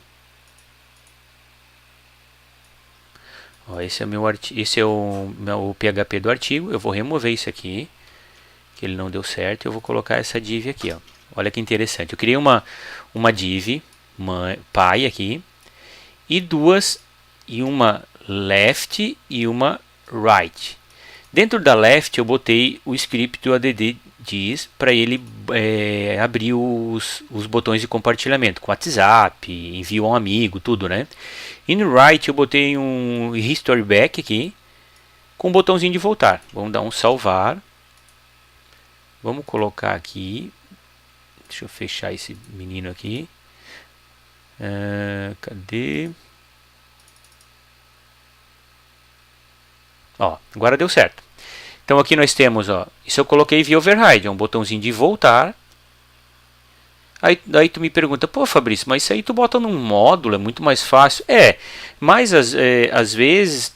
Ó, esse é o PHP do artigo. Eu vou remover isso aqui, que ele não deu certo. Eu vou colocar essa div aqui, ó. Olha que interessante. Eu criei uma div pai aqui e uma left e uma right. Dentro da left eu botei o script do add diz para ele abrir os botões de compartilhamento com WhatsApp, envio a um amigo, tudo, né? E no right eu botei um history back aqui com um botãozinho de voltar. Vamos dar um salvar. Vamos colocar aqui. Deixa eu fechar esse menino aqui. Cadê? Ó, agora deu certo. Então aqui nós temos, ó, isso eu coloquei via override, é um botãozinho de voltar. Aí tu me pergunta, pô Fabrício, mas isso aí tu bota num módulo, é muito mais fácil. Mas às vezes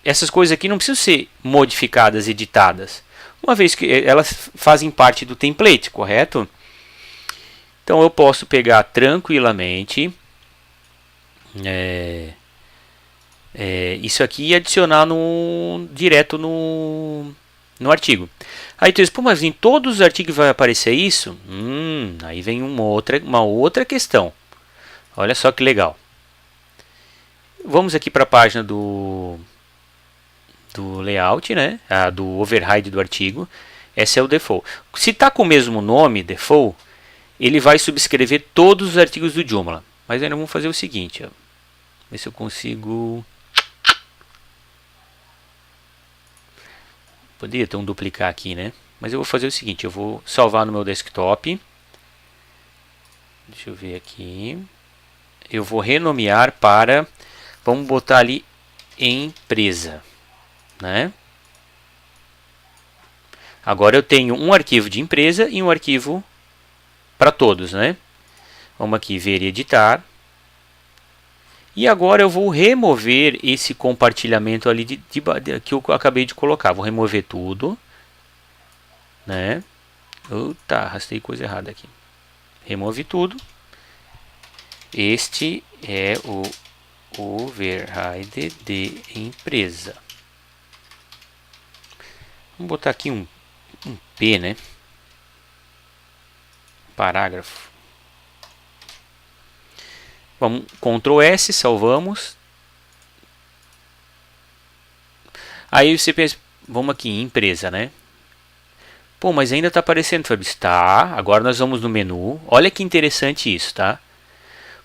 essas coisas aqui não precisam ser modificadas, editadas. Uma vez que elas fazem parte do template, correto? Então eu posso pegar tranquilamente isso aqui e adicionar direto no artigo. Aí tu diz, pô, mas em todos os artigos vai aparecer isso? Aí vem uma outra questão. Olha só que legal. Vamos aqui para a página do layout, né? Do override do artigo. Esse é o default. Se está com o mesmo nome, default, ele vai subscrever todos os artigos do Joomla. Mas ainda vamos fazer o seguinte, ó. Ver se eu consigo... Poderia ter um duplicar aqui, né? Mas eu vou fazer o seguinte, eu vou salvar no meu desktop. Deixa eu ver aqui. Eu vou renomear para... Vamos botar ali empresa, né? Agora eu tenho um arquivo de empresa e um arquivo para todos, né? Vamos aqui ver e editar. E agora eu vou remover esse compartilhamento ali que eu acabei de colocar. Vou remover tudo, né? Arrastei coisa errada aqui. remove tudo. Este é o override de empresa. Vamos botar aqui um P, né? Parágrafo. Vamos, Ctrl S, salvamos. Aí você pensa, vamos aqui em empresa, né? Pô, mas ainda está aparecendo, Fabrício. Tá, agora nós vamos no menu. Olha que interessante isso, tá?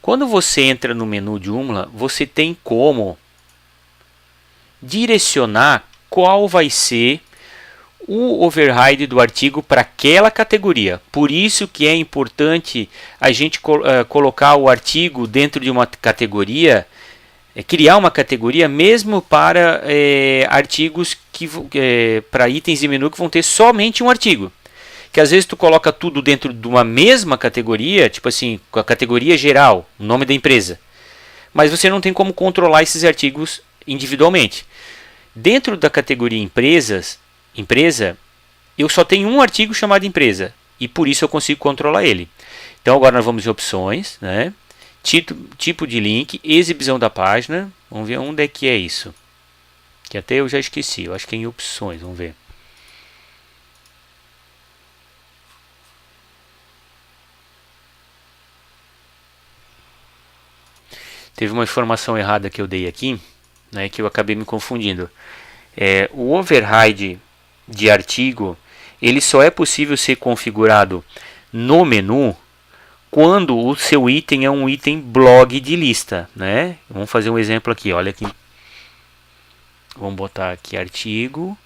Quando você entra no menu Joomla, você tem como direcionar qual vai ser o override do artigo para aquela categoria. Por isso que é importante a gente colocar o artigo dentro de uma categoria, criar uma categoria mesmo para artigos para itens de menu que vão ter somente um artigo. Que às vezes tu coloca tudo dentro de uma mesma categoria, tipo assim, com a categoria geral, o nome da empresa. Mas você não tem como controlar esses artigos individualmente. Dentro da categoria empresa, eu só tenho um artigo chamado empresa. E por isso eu consigo controlar ele. Então agora nós vamos em opções, né? Tipo de link, exibição da página. Vamos ver onde é que é isso. Que até eu já esqueci, eu acho que é em opções, vamos ver. Teve uma informação errada que eu dei aqui, né, que eu acabei me confundindo. O override de artigo, ele só é possível ser configurado no menu quando o seu item é um item blog de lista, né? Vamos fazer um exemplo aqui, olha aqui. Vamos botar aqui artigo,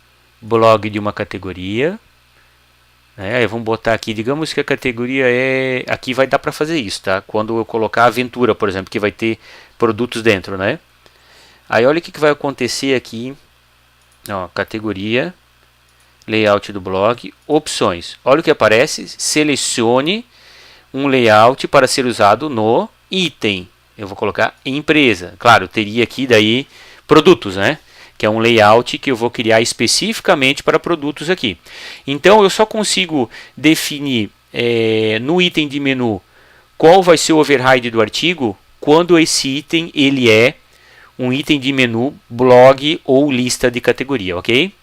blog de uma categoria. Aí vamos botar aqui, digamos que a categoria é... Aqui vai dar para fazer isso, tá? Quando eu colocar aventura, por exemplo, que vai ter produtos dentro, né? Aí olha o que vai acontecer aqui. Ó, categoria, layout do blog, opções. Olha o que aparece, selecione um layout para ser usado no item. Eu vou colocar empresa. Claro, teria aqui daí produtos, né? Que é um layout que eu vou criar especificamente para produtos aqui. Então eu só consigo definir no item de menu qual vai ser o override do artigo quando esse item ele é um item de menu blog ou lista de categoria, ok?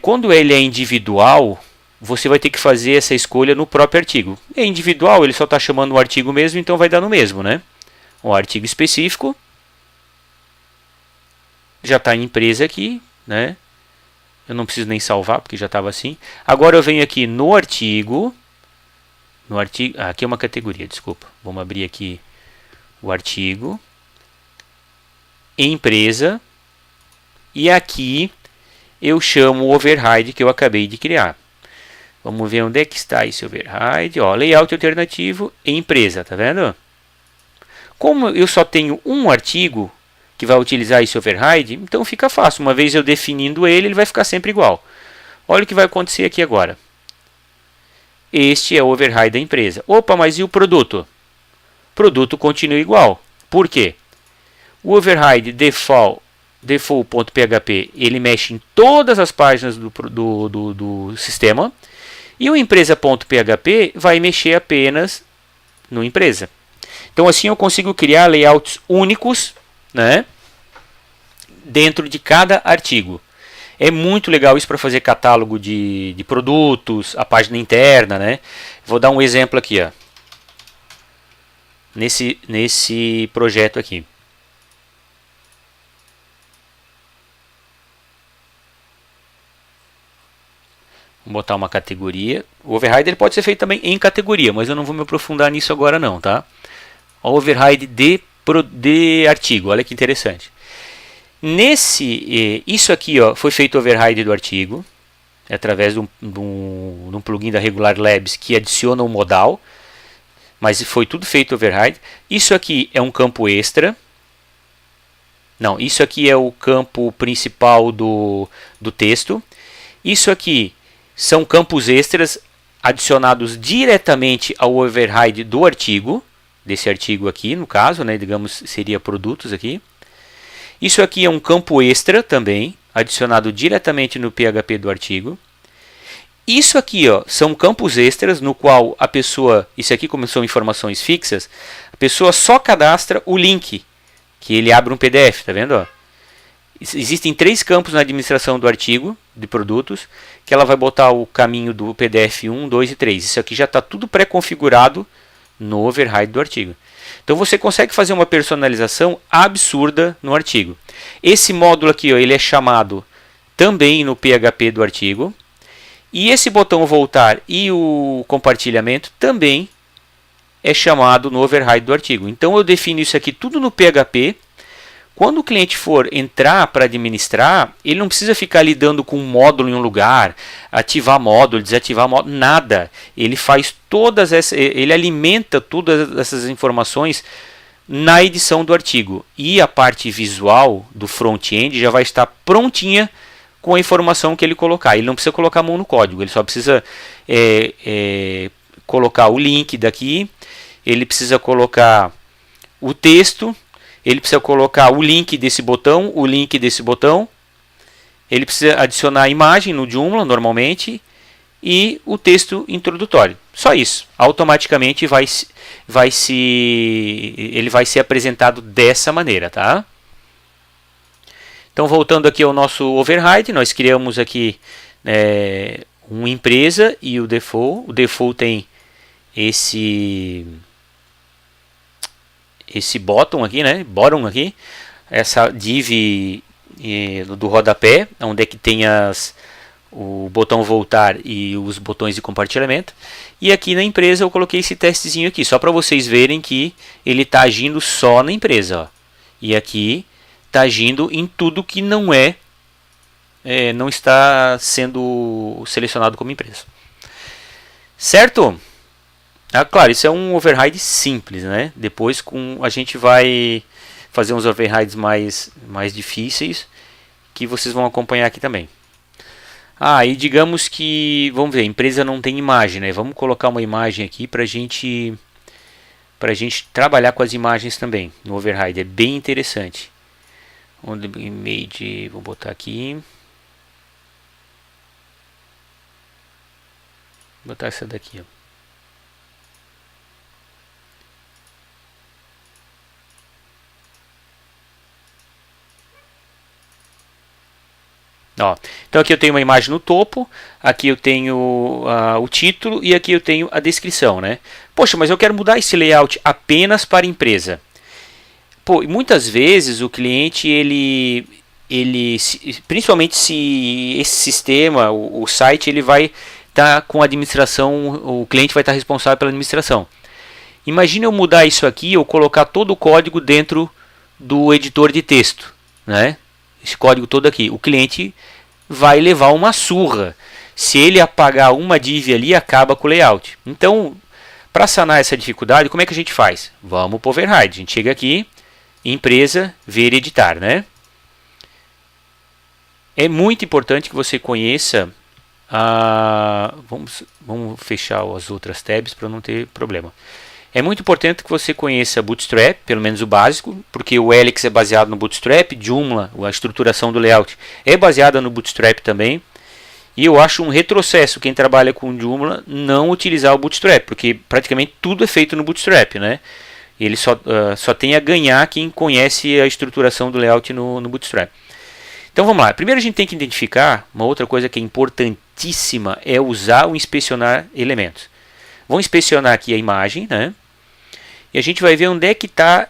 Quando ele é individual, você vai ter que fazer essa escolha no próprio artigo. É individual, ele só está chamando o artigo mesmo, então vai dar no mesmo, né? O artigo específico já está em empresa aqui, né? Eu não preciso nem salvar porque já estava assim. Agora eu venho aqui no artigo, aqui é uma categoria, desculpa. Vamos abrir aqui o artigo, empresa, e aqui eu chamo o override que eu acabei de criar. Vamos ver onde é que está esse override. Ó, layout alternativo, empresa, tá vendo? Como eu só tenho um artigo que vai utilizar esse override, então fica fácil. Uma vez eu definindo ele, ele vai ficar sempre igual. Olha o que vai acontecer aqui agora. Este é o override da empresa. Opa, mas e o produto? O produto continua igual. Por quê? O override default.php ele mexe em todas as páginas do sistema. E o empresa.php vai mexer apenas no empresa. Então assim eu consigo criar layouts únicos, né, dentro de cada artigo. É muito legal isso para fazer catálogo de produtos, a página interna, né? Vou dar um exemplo aqui, ó. Nesse projeto aqui. Vou botar uma categoria. O override ele pode ser feito também em categoria, mas eu não vou me aprofundar nisso agora não, tá? O override de artigo, olha que interessante. Isso aqui ó, foi feito override do artigo, através de um plugin da Regular Labs que adiciona um modal, mas foi tudo feito override. Isso aqui é um campo extra. Não, isso aqui é o campo principal do texto. Isso aqui são campos extras adicionados diretamente ao override do artigo, desse artigo aqui, no caso, né, digamos, seria produtos aqui. Isso aqui é um campo extra também, adicionado diretamente no PHP do artigo. Isso aqui, ó, são campos extras no qual a pessoa, isso aqui como são informações fixas, a pessoa só cadastra o link, que ele abre um PDF, tá vendo? Ó? Existem 3 campos na administração do artigo de produtos, que ela vai botar o caminho do PDF 1, 2 e 3. Isso aqui já está tudo pré-configurado no override do artigo. Então você consegue fazer uma personalização absurda no artigo. Esse módulo aqui, ó, ele é chamado também no PHP do artigo. E esse botão voltar e o compartilhamento também é chamado no override do artigo. Então eu defino isso aqui tudo no PHP. Quando o cliente for entrar para administrar, ele não precisa ficar lidando com um módulo em um lugar, ativar módulo, desativar módulo, nada. Ele faz todas essas, ele alimenta todas essas informações na edição do artigo. E a parte visual do front-end já vai estar prontinha com a informação que ele colocar. Ele não precisa colocar a mão no código, ele só precisa colocar o link daqui, ele precisa colocar o texto, ele precisa colocar o link desse botão, ele precisa adicionar a imagem no Joomla normalmente e o texto introdutório. Só isso. Automaticamente ele vai ser apresentado dessa maneira, tá? Então, voltando aqui ao nosso override, nós criamos aqui uma empresa e o default. O default tem esse bottom aqui, né? Bottom aqui, essa div do rodapé, onde é que tem o botão voltar e os botões de compartilhamento. E aqui na empresa eu coloquei esse testezinho aqui, só para vocês verem que ele está agindo só na empresa, ó. E aqui está agindo em tudo que não não está sendo selecionado como empresa. Certo? Claro, isso é um override simples, né? Depois a gente vai fazer uns overrides mais difíceis que vocês vão acompanhar aqui também. E digamos que, vamos ver, a empresa não tem imagem, né? Vamos colocar uma imagem aqui para a gente trabalhar com as imagens também no override. É bem interessante. Onde image, vou botar aqui. Vou botar essa daqui, ó. Então aqui eu tenho uma imagem no topo, aqui eu tenho o título e aqui eu tenho a descrição, né? Poxa, mas eu quero mudar esse layout apenas para empresa. Muitas vezes o cliente, principalmente se esse sistema, o site, ele vai estar com a administração, o cliente vai estar responsável pela administração. Imagina eu mudar isso aqui, eu colocar todo o código dentro do editor de texto, né? Esse código todo aqui, o cliente vai levar uma surra. Se ele apagar uma div ali, acaba com o layout. Então, para sanar essa dificuldade, como é que a gente faz? Vamos para o override. A gente chega aqui, empresa, ver e editar, né? É muito importante que você conheça vamos fechar as outras tabs para não ter problema. É muito importante que você conheça Bootstrap, pelo menos o básico, porque o Helix é baseado no Bootstrap, Joomla, a estruturação do layout, é baseada no Bootstrap também. E eu acho um retrocesso quem trabalha com Joomla não utilizar o Bootstrap, porque praticamente tudo é feito no Bootstrap, né? Ele só tem a ganhar quem conhece a estruturação do layout no Bootstrap. Então vamos lá. Primeiro a gente tem que identificar uma outra coisa que é importantíssima, é usar o inspecionar elementos. Vamos inspecionar aqui a imagem, né? E a gente vai ver onde é que está,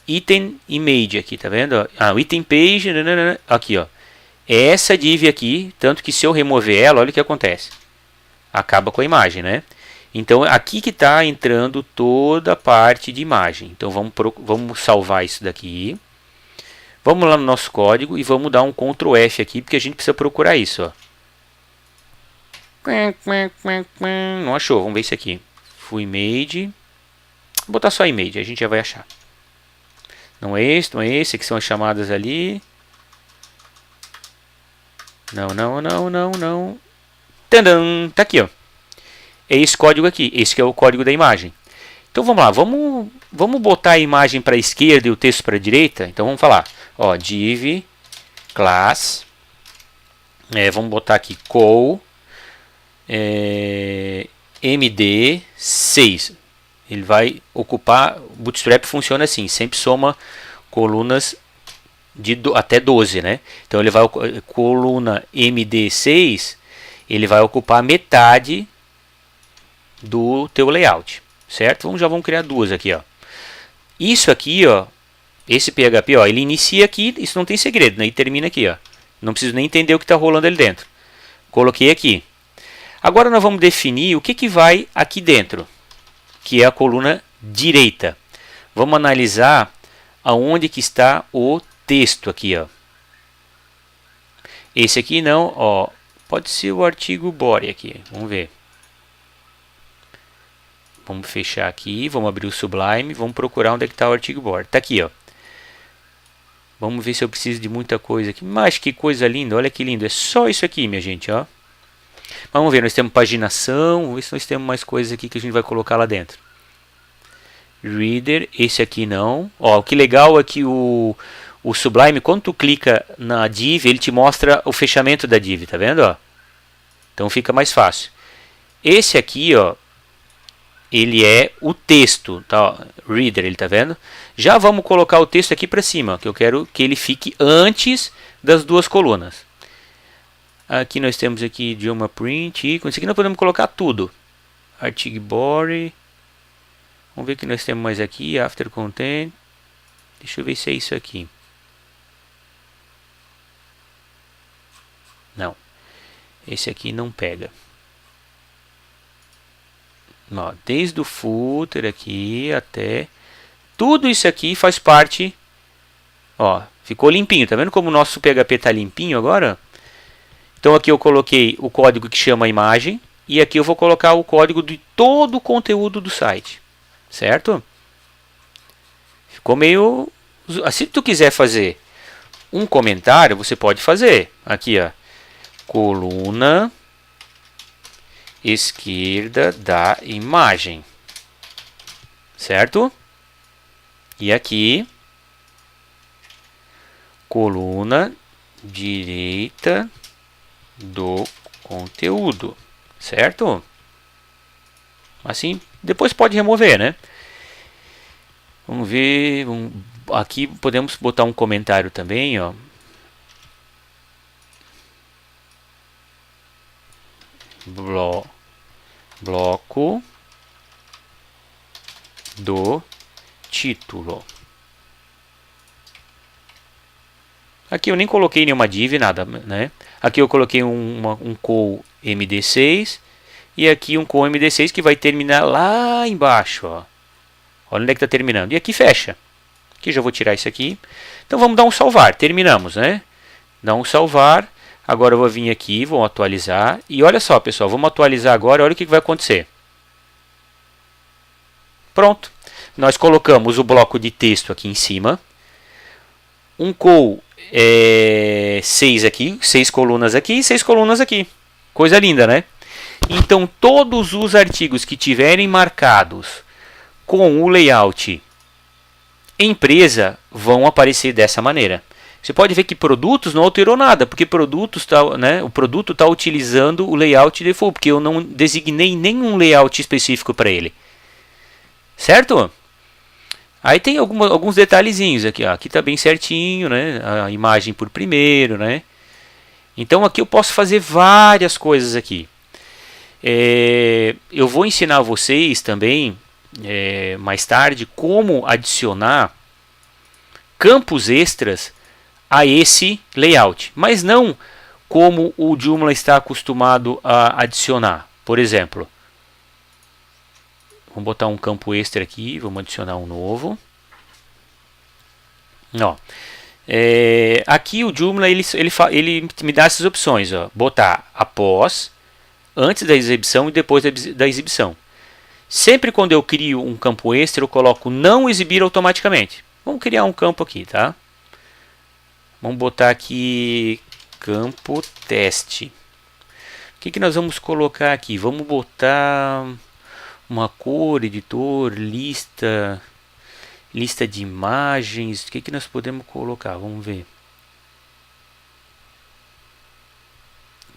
item image aqui, tá vendo? O item page, aqui, ó. É essa div aqui, tanto que se eu remover ela, olha o que acontece. Acaba com a imagem, né? Então aqui que está entrando toda a parte de imagem. Então vamos salvar isso daqui. Vamos lá no nosso código e vamos dar um Ctrl F aqui, porque a gente precisa procurar isso, ó. Não achou, vamos ver isso aqui. Full image. Vou botar só image, a gente já vai achar. Não é esse, que são as chamadas ali. Não. Tadam! Tá aqui, ó. É esse código aqui, esse que é o código da imagem. Então vamos lá, vamos botar a imagem para a esquerda e o texto para a direita. Então vamos falar, div class, vamos botar aqui call, MD6. Ele vai ocupar, o Bootstrap funciona assim, sempre soma colunas de até 12, né? Então ele vai coluna MD6, ele vai ocupar metade do teu layout, certo? Já vamos criar duas aqui, ó. Isso aqui, ó, esse PHP, ó, ele inicia aqui, isso não tem segredo, né? E termina aqui, ó. Não preciso nem entender o que está rolando ali dentro. Coloquei aqui. Agora nós vamos definir o que vai aqui dentro, que é a coluna direita. Vamos analisar aonde que está o texto aqui, ó. Esse aqui não, ó, pode ser o artigo body aqui. Vamos ver. Vamos fechar aqui, vamos abrir o Sublime, vamos procurar onde é que está o artigo body. Está aqui, ó. Vamos ver se eu preciso de muita coisa aqui. Mas que coisa linda, olha que lindo. É só isso aqui, minha gente, ó. Vamos ver, nós temos paginação, vamos ver se nós temos mais coisas aqui que a gente vai colocar lá dentro. Reader, esse aqui não. Ó, o que legal é que o Sublime, quando tu clica na div, ele te mostra o fechamento da div, tá vendo? Ó? Então fica mais fácil. Esse aqui, ó, ele é o texto, tá? Reader, ele tá vendo? Já vamos colocar o texto aqui para cima, que eu quero que ele fique antes das duas colunas. Aqui nós temos aqui idioma print, ícone. Isso aqui nós podemos colocar tudo. Artigo body. Vamos ver o que nós temos mais aqui. After content. Deixa eu ver se é isso aqui. Não. Esse aqui não pega. Ó, desde o footer aqui até... Tudo isso aqui faz parte... Ó, ficou limpinho. Tá vendo como o nosso PHP está limpinho agora? Então aqui eu coloquei o código que chama a imagem. E aqui eu vou colocar o código de todo o conteúdo do site. Certo? Ficou meio... Se tu quiser fazer um comentário, você pode fazer. Aqui, ó. Coluna esquerda da imagem. Certo? E aqui... Coluna direita do conteúdo, certo? Assim, depois pode remover, né? Vamos ver, aqui podemos botar um comentário também, ó. Bloco do título. Aqui eu nem coloquei nenhuma div, nada, né? Aqui eu coloquei um call MD6 e aqui um call MD6 que vai terminar lá embaixo, ó. Olha onde é que está terminando. E aqui fecha. Aqui já vou tirar isso aqui. Então vamos dar um salvar. Terminamos, né? Dá um salvar. Agora eu vou vir aqui, vou atualizar. E olha só, pessoal, vamos atualizar agora. Olha o que vai acontecer. Pronto. Nós colocamos o bloco de texto aqui em cima. Um call 6 aqui, 6 colunas aqui e 6 colunas aqui. Coisa linda, né? Então, todos os artigos que tiverem marcados com o layout empresa vão aparecer dessa maneira. Você pode ver que produtos não alterou nada, porque produtos né, o produto está utilizando o layout default, porque eu não designei nenhum layout específico para ele. Certo? Aí tem alguns detalhezinhos aqui, ó. Aqui está bem certinho, né? A imagem por primeiro, né? Então aqui eu posso fazer várias coisas aqui. Eu vou ensinar vocês também mais tarde como adicionar campos extras a esse layout, mas não como o Joomla está acostumado a adicionar. Por exemplo, vamos botar um campo extra aqui, vamos adicionar um novo. Ó, aqui o Joomla ele me dá essas opções, ó, botar após, antes da exibição e depois da exibição. Sempre quando eu crio um campo extra, eu coloco não exibir automaticamente. Vamos criar um campo aqui, tá? Vamos botar aqui campo teste. O que nós vamos colocar aqui? Vamos botar uma cor, editor, lista de imagens. O que nós podemos colocar? Vamos ver.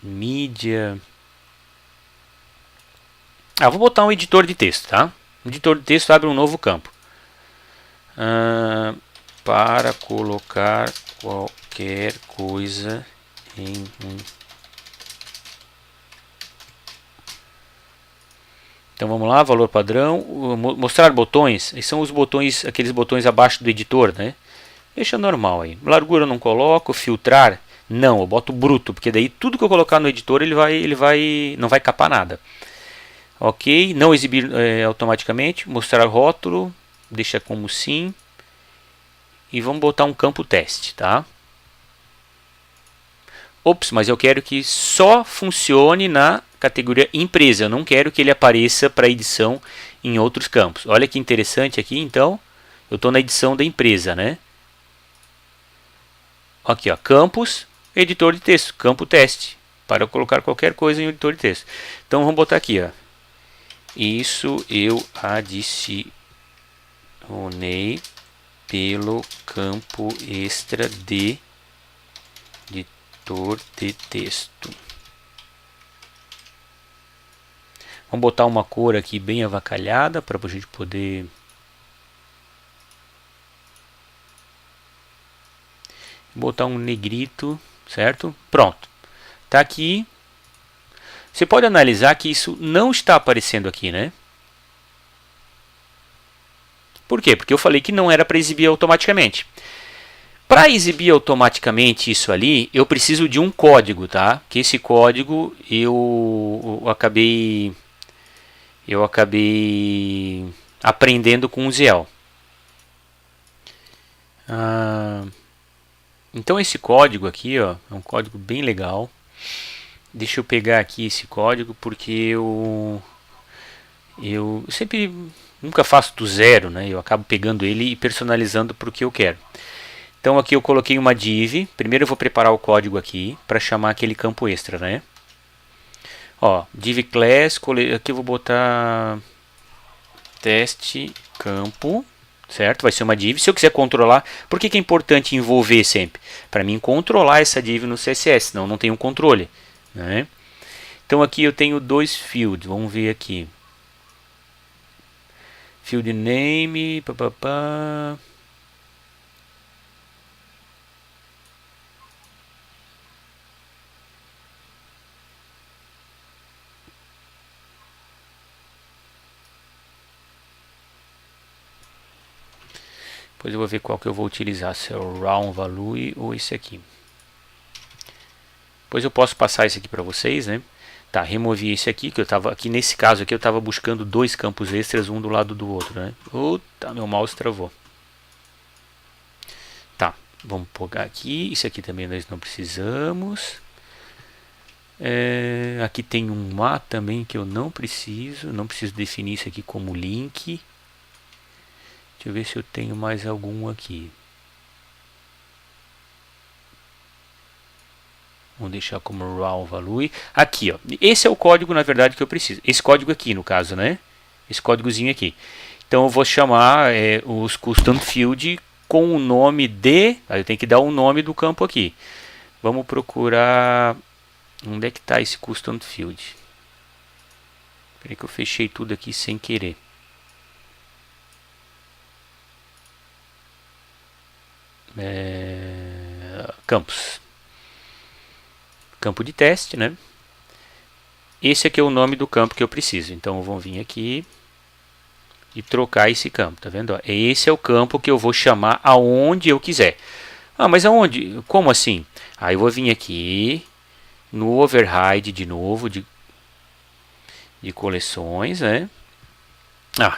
Mídia. Vou botar um editor de texto, tá? Editor de texto abre um novo campo. Para colocar qualquer coisa em um. Então vamos lá, valor padrão, mostrar botões, esses são os botões, aqueles botões abaixo do editor, né? Deixa normal aí. Largura eu não coloco, filtrar, não, eu boto bruto, porque daí tudo que eu colocar no editor não vai capar nada. Ok, não exibir automaticamente, mostrar rótulo, deixa como sim. E vamos botar um campo teste, tá? Ops, mas eu quero que só funcione na categoria empresa. Eu não quero que ele apareça para edição em outros campos. Olha que interessante aqui, então. Eu estou na edição da empresa, né? Aqui, ó, campos, editor de texto, campo teste. Para eu colocar qualquer coisa em editor de texto. Então vamos botar aqui, ó. Isso eu adicionei pelo campo extra de editor de texto. Vamos botar uma cor aqui bem avacalhada para a gente poder botar um negrito, certo? Pronto. Tá aqui. Você pode analisar que isso não está aparecendo aqui, né? Por quê? Porque eu falei que não era para exibir automaticamente. Para exibir automaticamente isso ali, eu preciso de um código, tá? Que esse código eu acabei aprendendo com o Ziel. Então esse código aqui, ó, é um código bem legal. Deixa eu pegar aqui esse código porque eu sempre nunca faço do zero, né? Eu acabo pegando ele e personalizando para o que eu quero. Então aqui eu coloquei uma div. Primeiro eu vou preparar o código aqui para chamar aquele campo extra, né? Ó, div class, aqui eu vou botar teste campo, certo? Vai ser uma div. Se eu quiser controlar, por que é importante envolver sempre? Para mim controlar essa div no CSS, senão não tenho controle, né? Então aqui eu tenho dois fields, vamos ver aqui. Field name, papapá. Depois eu vou ver qual que eu vou utilizar, se é o round value ou esse aqui. Depois eu posso passar esse aqui para vocês, né? Tá, removi esse aqui, que eu estava aqui nesse caso aqui eu estava buscando dois campos extras, um do lado do outro, né? Puta, meu mouse travou. Tá, vamos pegar aqui, isso aqui também nós não precisamos. Aqui tem um A também que eu não preciso definir isso aqui como link. Deixa eu ver se eu tenho mais algum aqui. Vamos deixar como raw value. Aqui, ó. Esse é o código, na verdade, que eu preciso. Esse código aqui, no caso, né? Esse códigozinho aqui. Então eu vou chamar os custom field com o nome de... Aí eu tenho que dar o nome do campo aqui. Vamos procurar... Onde é que está esse custom field? Espera que eu fechei tudo aqui sem querer. Campos. Campo de teste, né? Esse aqui é o nome do campo que eu preciso. Então vamos vir aqui e trocar esse campo, tá vendo? Esse é o campo que eu vou chamar aonde eu quiser. Mas aonde? Como assim? Aí eu vou vir aqui no override de novo de coleções, né?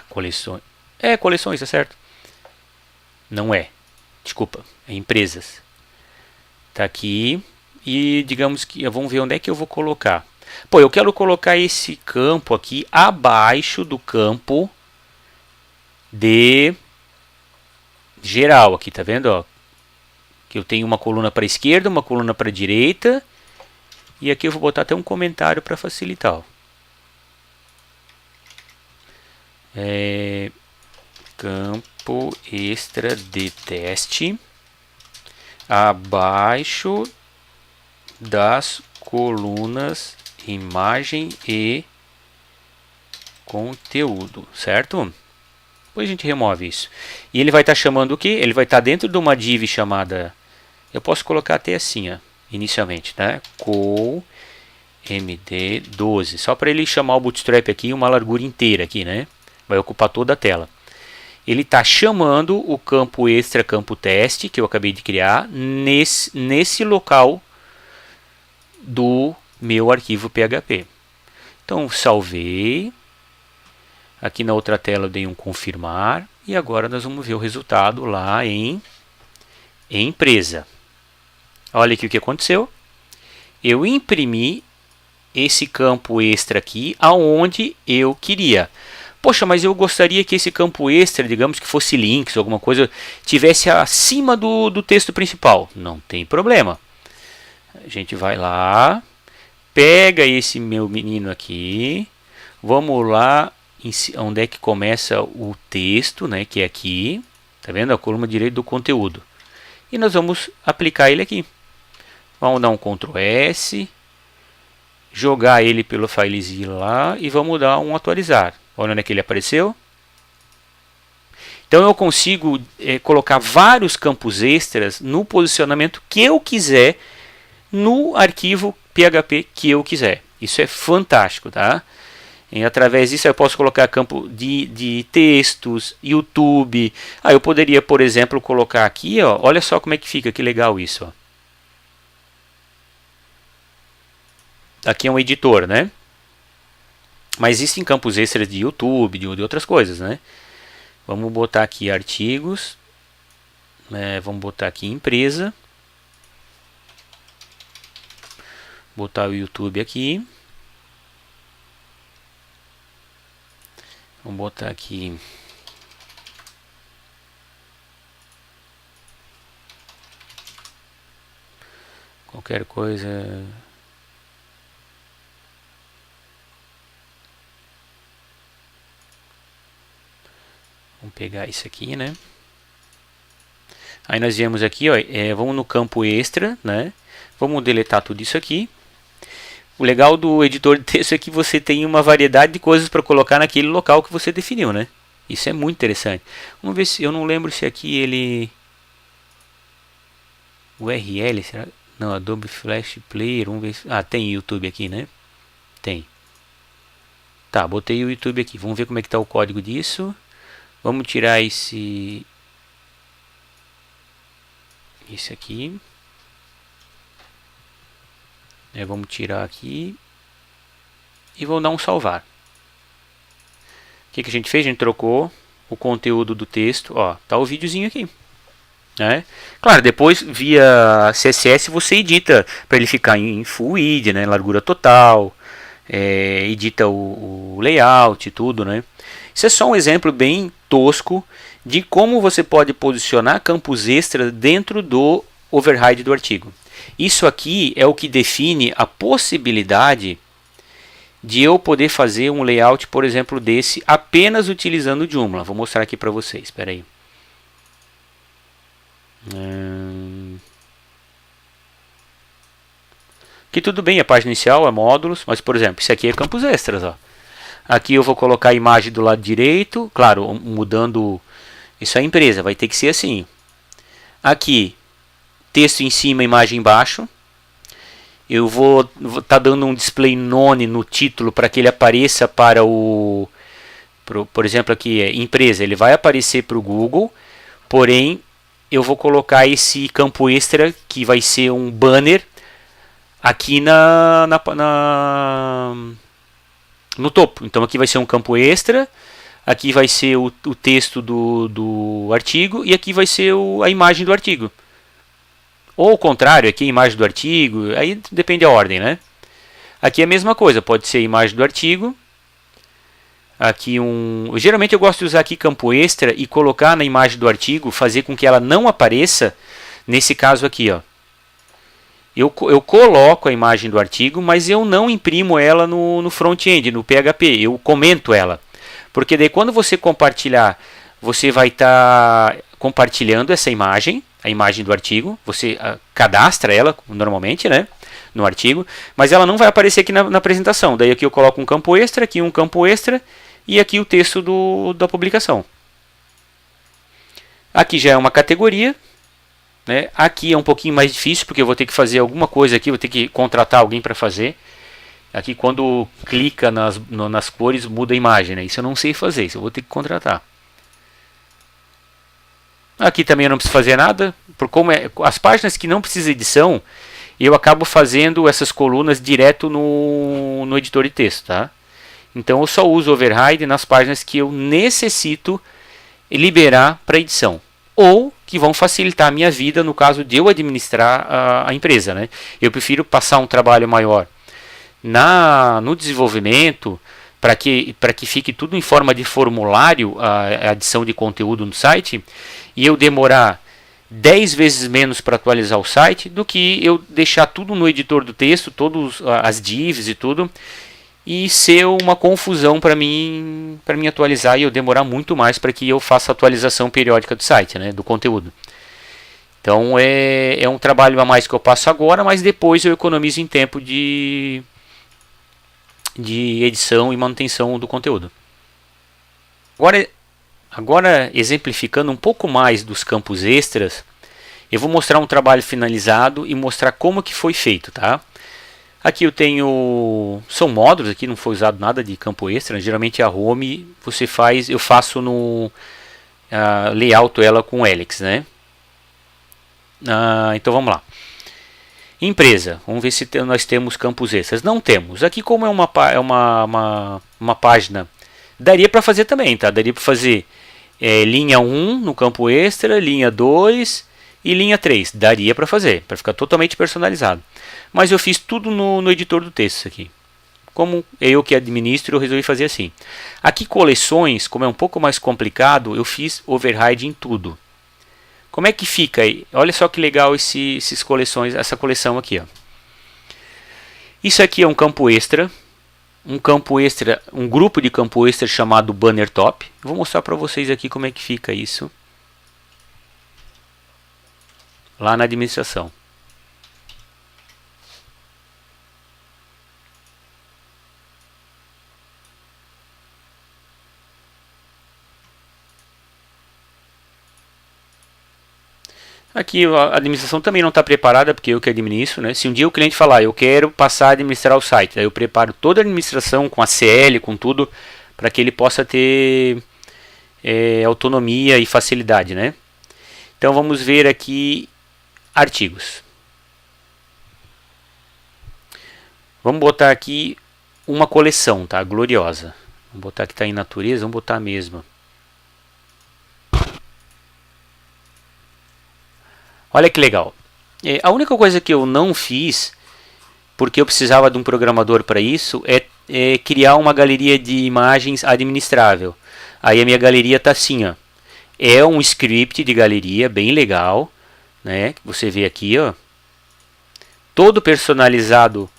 Coleções. Coleções, é certo? Não é. Desculpa, é empresas. Tá aqui e digamos que vamos ver onde é que eu vou colocar. Pô, eu quero colocar esse campo aqui abaixo do campo de geral aqui, tá vendo, ó? Que eu tenho uma coluna para a esquerda, uma coluna para a direita e aqui eu vou botar até um comentário para facilitar, ó. Campo extra de teste abaixo das colunas imagem e conteúdo, certo? Depois a gente remove isso. E ele vai estar chamando o que? Ele vai estar dentro de uma div chamada... Eu posso colocar até assim, ó, inicialmente, né? md12, só para ele chamar o Bootstrap aqui uma largura inteira aqui, né? Vai ocupar toda a tela. Ele está chamando o campo extra, campo teste, que eu acabei de criar, nesse local do meu arquivo PHP. Então, salvei. Aqui na outra tela eu dei um confirmar. E agora nós vamos ver o resultado lá em empresa. Olha aqui o que aconteceu. Eu imprimi esse campo extra aqui aonde eu queria. Poxa, mas eu gostaria que esse campo extra, digamos que fosse links ou alguma coisa, tivesse acima do texto principal. Não tem problema. A gente vai lá, pega esse meu menino aqui, vamos lá, onde é que começa o texto, né, que é aqui, tá vendo? A coluna direita do conteúdo. E nós vamos aplicar ele aqui. Vamos dar um Ctrl S, jogar ele pelo filezinho lá e vamos dar um atualizar. Olha onde é que ele apareceu. Então eu consigo colocar vários campos extras no posicionamento que eu quiser no arquivo PHP que eu quiser. Isso é fantástico, tá? E através disso eu posso colocar campo de textos, YouTube. Eu poderia, por exemplo, colocar aqui, ó, olha só como é que fica, que legal isso. Ó. Aqui é um editor, né? Mas existem campos extras de YouTube, de outras coisas, né? Vamos botar aqui artigos, vamos botar aqui empresa, botar o YouTube aqui, vamos botar aqui qualquer coisa. Vamos pegar isso aqui, né? Aí nós viemos aqui, ó, vamos no campo extra, né? Vamos deletar tudo isso aqui. O legal do editor de texto é que você tem uma variedade de coisas para colocar naquele local que você definiu, né? Isso é muito interessante. Vamos ver se eu não lembro se aqui ele URL, será? Não, Adobe Flash Player, vamos ver se... tem YouTube aqui, né? Tem. Tá, botei o YouTube aqui. Vamos ver como é que tá o código disso. Vamos tirar esse aqui. Vamos tirar aqui. E vamos dar um salvar. O que a gente fez? A gente trocou o conteúdo do texto. Ó, tá o videozinho aqui. Claro, depois via CSS você edita para ele ficar em full width, né? Largura total. Edita o layout e tudo, né? Isso é só um exemplo bem tosco de como você pode posicionar campos extras dentro do override do artigo. Isso aqui é o que define a possibilidade de eu poder fazer um layout, por exemplo, desse apenas utilizando o Joomla. Vou mostrar aqui para vocês, espera aí. Aqui tudo bem, a página inicial é módulos, mas por exemplo, isso aqui é campos extras, ó. Aqui eu vou colocar a imagem do lado direito, claro, mudando, isso é a empresa, vai ter que ser assim. Aqui, texto em cima, imagem embaixo. Eu vou estar dando um display none no título para que ele apareça para o, por exemplo, aqui é empresa, ele vai aparecer para o Google, porém eu vou colocar esse campo extra que vai ser um banner aqui no topo. Então aqui vai ser um campo extra, aqui vai ser o texto do artigo e aqui vai ser a imagem do artigo. Ou o contrário, aqui a imagem do artigo, aí depende da ordem, né? Aqui é a mesma coisa, pode ser a imagem do artigo. Aqui geralmente eu gosto de usar aqui campo extra e colocar na imagem do artigo, fazer com que ela não apareça, nesse caso aqui, ó. Eu coloco a imagem do artigo, mas eu não imprimo ela no front-end, no PHP, eu comento ela. Porque daí quando você compartilhar, você vai estar compartilhando essa imagem, a imagem do artigo, você cadastra ela normalmente, né, no artigo, mas ela não vai aparecer aqui na apresentação. Daí aqui eu coloco um campo extra, aqui um campo extra, e aqui o texto da publicação. Aqui já é uma categoria, né? Aqui é um pouquinho mais difícil, porque eu vou ter que fazer alguma coisa aqui, vou ter que contratar alguém para fazer. Aqui quando clica nas cores muda a imagem, né? Isso eu não sei fazer, isso eu vou ter que contratar. Aqui também eu não preciso fazer nada, por como as páginas que não precisam de edição, eu acabo fazendo essas colunas direto no editor de texto, tá? Então eu só uso override nas páginas que eu necessito liberar para edição, ou que vão facilitar a minha vida no caso de eu administrar a empresa, né? Eu prefiro passar um trabalho maior no desenvolvimento, para que fique tudo em forma de formulário, a adição de conteúdo no site, e eu demorar 10 vezes menos para atualizar o site do que eu deixar tudo no editor do texto, todas as divs e tudo, e ser uma confusão para mim atualizar, e eu demorar muito mais para que eu faça a atualização periódica do site, né, do conteúdo. Então é um trabalho a mais que eu passo agora, mas depois eu economizo em tempo de edição e manutenção do conteúdo. Agora exemplificando um pouco mais dos campos extras, eu vou mostrar um trabalho finalizado e mostrar como que foi feito, tá? Aqui eu tenho, são módulos, aqui não foi usado nada de campo extra, geralmente a home eu faço no layout ela com Helix, né? Então vamos lá. Empresa, vamos ver se nós temos campos extras. Não temos. Aqui como é uma página, daria para fazer também, tá? Daria para fazer linha 1 no campo extra, linha 2 e linha 3. Daria para fazer, para ficar totalmente personalizado. Mas eu fiz tudo no editor do texto aqui. Como eu que administro, eu resolvi fazer assim. Aqui coleções, como é um pouco mais complicado, eu fiz override em tudo. Como é que fica aí? Olha só que legal essa coleção aqui, ó. Isso aqui é um campo extra, um grupo de campo extra chamado Banner Top. Vou mostrar para vocês aqui como é que fica isso lá na administração. Aqui a administração também não está preparada, porque eu que administro, né? Se um dia o cliente falar, eu quero passar a administrar o site, aí eu preparo toda a administração com a CL, com tudo, para que ele possa ter autonomia e facilidade, né? Então vamos ver aqui artigos. Vamos botar aqui uma coleção, tá? Gloriosa. Vamos botar que está em natureza, vamos botar a mesma. Olha que legal. A única coisa que eu não fiz, porque eu precisava de um programador para isso, é criar uma galeria de imagens administrável. Aí a minha galeria está assim, ó. É um script de galeria bem legal, né? Você vê aqui, ó. Todo personalizado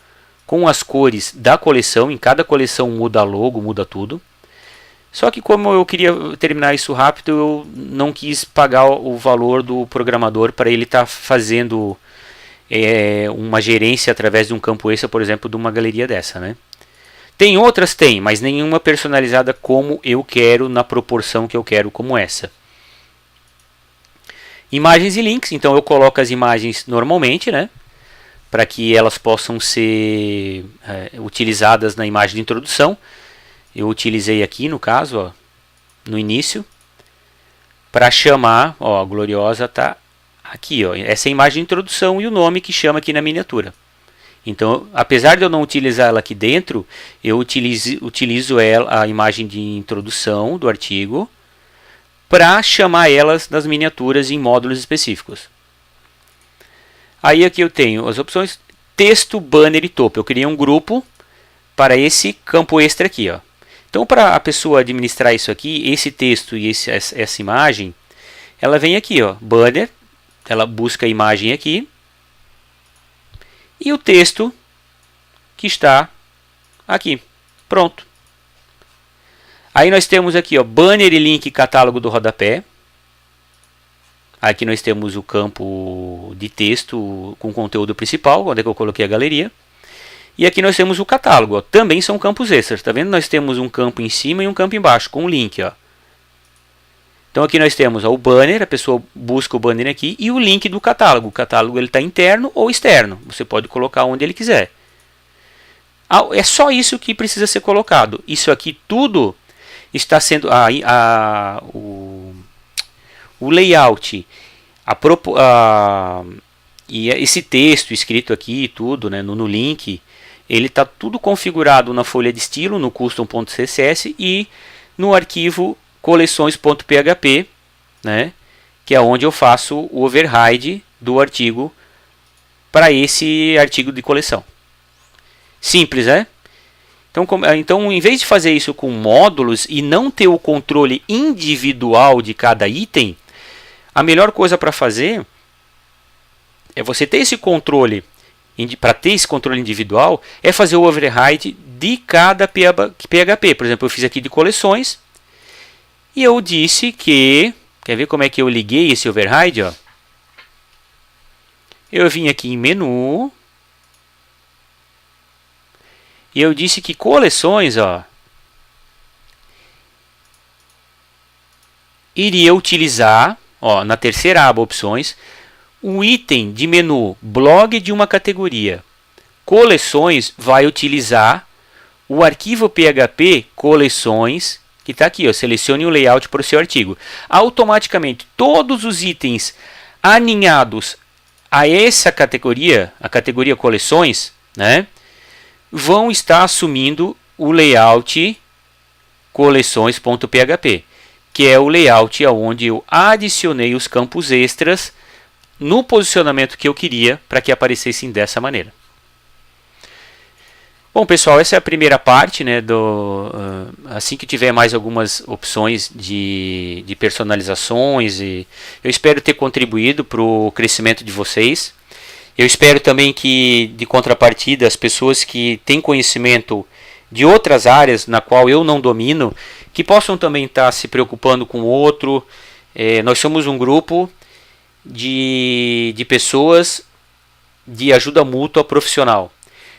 com as cores da coleção. Em cada coleção muda logo, muda tudo. Só que como eu queria terminar isso rápido, eu não quis pagar o valor do programador para ele estar fazendo uma gerência através de um campo extra, por exemplo, de uma galeria dessa, né? Tem outras? Tem, mas nenhuma personalizada como eu quero, na proporção que eu quero, como essa. Imagens e links, então eu coloco as imagens normalmente, né? Para que elas possam ser utilizadas na imagem de introdução. Eu utilizei aqui no caso, ó, no início, para chamar, ó, a Gloriosa está aqui, ó, essa é a imagem de introdução e o nome que chama aqui na miniatura. Então, apesar de eu não utilizar ela aqui dentro, eu utilizo a imagem de introdução do artigo para chamar elas nas miniaturas em módulos específicos. Aí aqui eu tenho as opções texto, banner e topo. Eu criei um grupo para esse campo extra aqui, ó. Então, para a pessoa administrar isso aqui, esse texto e essa imagem, ela vem aqui, ó, banner, ela busca a imagem aqui, e o texto que está aqui. Pronto. Aí nós temos aqui, ó, banner e link catálogo do rodapé. Aqui nós temos o campo de texto com conteúdo principal, onde é que eu coloquei a galeria. E aqui nós temos o catálogo, ó. Também são campos extras, tá vendo? Nós temos um campo em cima e um campo embaixo, com um link, ó. Então aqui nós temos, ó, o banner, a pessoa busca o banner aqui, e o link do catálogo. O catálogo está interno ou externo, você pode colocar onde ele quiser. É só isso que precisa ser colocado. Isso aqui tudo está sendo... o layout, e esse texto escrito aqui, tudo, né, no link, ele está tudo configurado na folha de estilo, no custom.css e no arquivo coleções.php, né, que é onde eu faço o override do artigo para esse artigo de coleção. Simples, né? Então, em vez de fazer isso com módulos e não ter o controle individual de cada item, a melhor coisa para fazer é você ter esse controle. Para ter esse controle individual, é fazer o override de cada PHP. Por exemplo, eu fiz aqui de coleções e eu disse que... Quer ver como é que eu liguei esse override? Ó? Eu vim aqui em menu e eu disse que coleções, ó, iria utilizar, ó, na terceira aba opções, o item de menu blog de uma categoria. Coleções vai utilizar o arquivo PHP coleções, que está aqui, ó, selecione o layout para o seu artigo. Automaticamente, todos os itens aninhados a essa categoria, a categoria coleções, né, vão estar assumindo o layout coleções.php, que é o layout onde eu adicionei os campos extras no posicionamento que eu queria para que aparecessem dessa maneira. Bom, pessoal, essa é a primeira parte, né, assim que tiver mais algumas opções de personalizações, e eu espero ter contribuído para o crescimento de vocês. Eu espero também que, de contrapartida, as pessoas que têm conhecimento de outras áreas na qual eu não domino, que possam também estar se preocupando com o outro. Nós somos um grupo de pessoas de ajuda mútua profissional.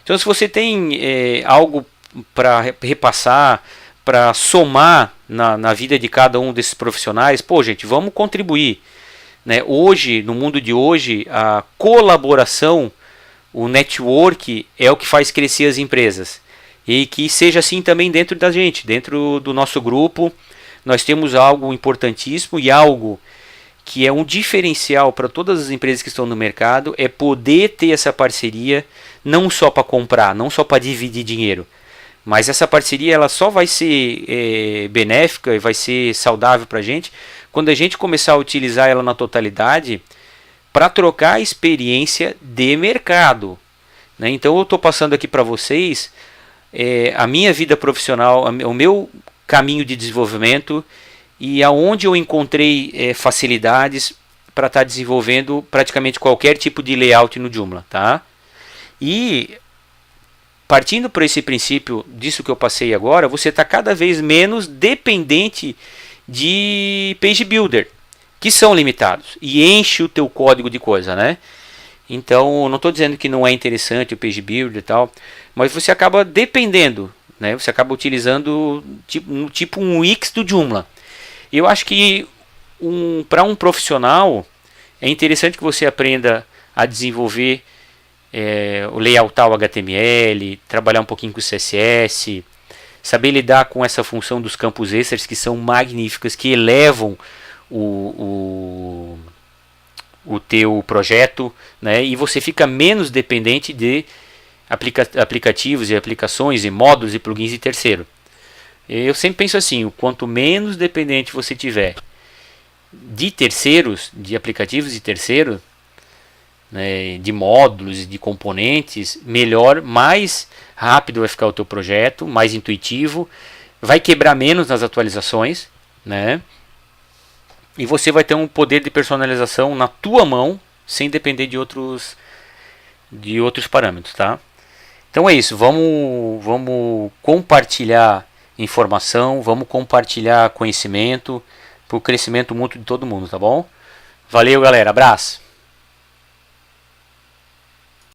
Então, se você tem algo para repassar, para somar na vida de cada um desses profissionais, pô, gente, vamos contribuir. Né? Hoje, no mundo de hoje, a colaboração, o network é o que faz crescer as empresas. E que seja assim também dentro da gente, dentro do nosso grupo. Nós temos algo importantíssimo e algo que é um diferencial para todas as empresas que estão no mercado, é poder ter essa parceria, não só para comprar, não só para dividir dinheiro, mas essa parceria ela só vai ser benéfica e vai ser saudável para a gente quando a gente começar a utilizar ela na totalidade para trocar experiência de mercado. Né? Então eu estou passando aqui para vocês a minha vida profissional, o meu caminho de desenvolvimento e aonde eu encontrei facilidades para estar desenvolvendo praticamente qualquer tipo de layout no Joomla. Tá? E partindo por esse princípio disso que eu passei agora, você está cada vez menos dependente de Page Builder, que são limitados e enche o teu código de coisa, né? Então, não estou dizendo que não é interessante o Page Builder e tal, mas você acaba dependendo, né? Você acaba utilizando tipo um Wix do Joomla. Eu acho que para um profissional é interessante que você aprenda a desenvolver o layoutar o HTML, trabalhar um pouquinho com o CSS, saber lidar com essa função dos campos extras que são magníficas, que elevam o teu projeto, né? E você fica menos dependente de aplicativos e aplicações e módulos e plugins de terceiro. Eu sempre penso assim, quanto menos dependente você tiver de terceiros, de aplicativos de terceiro, né, de módulos e de componentes, melhor, mais rápido vai ficar o teu projeto, mais intuitivo, vai quebrar menos nas atualizações, né? E você vai ter um poder de personalização na tua mão, sem depender de outros parâmetros, tá? Então é isso, vamos compartilhar informação, vamos compartilhar conhecimento para o crescimento mútuo de todo mundo, tá bom? Valeu, galera, abraço!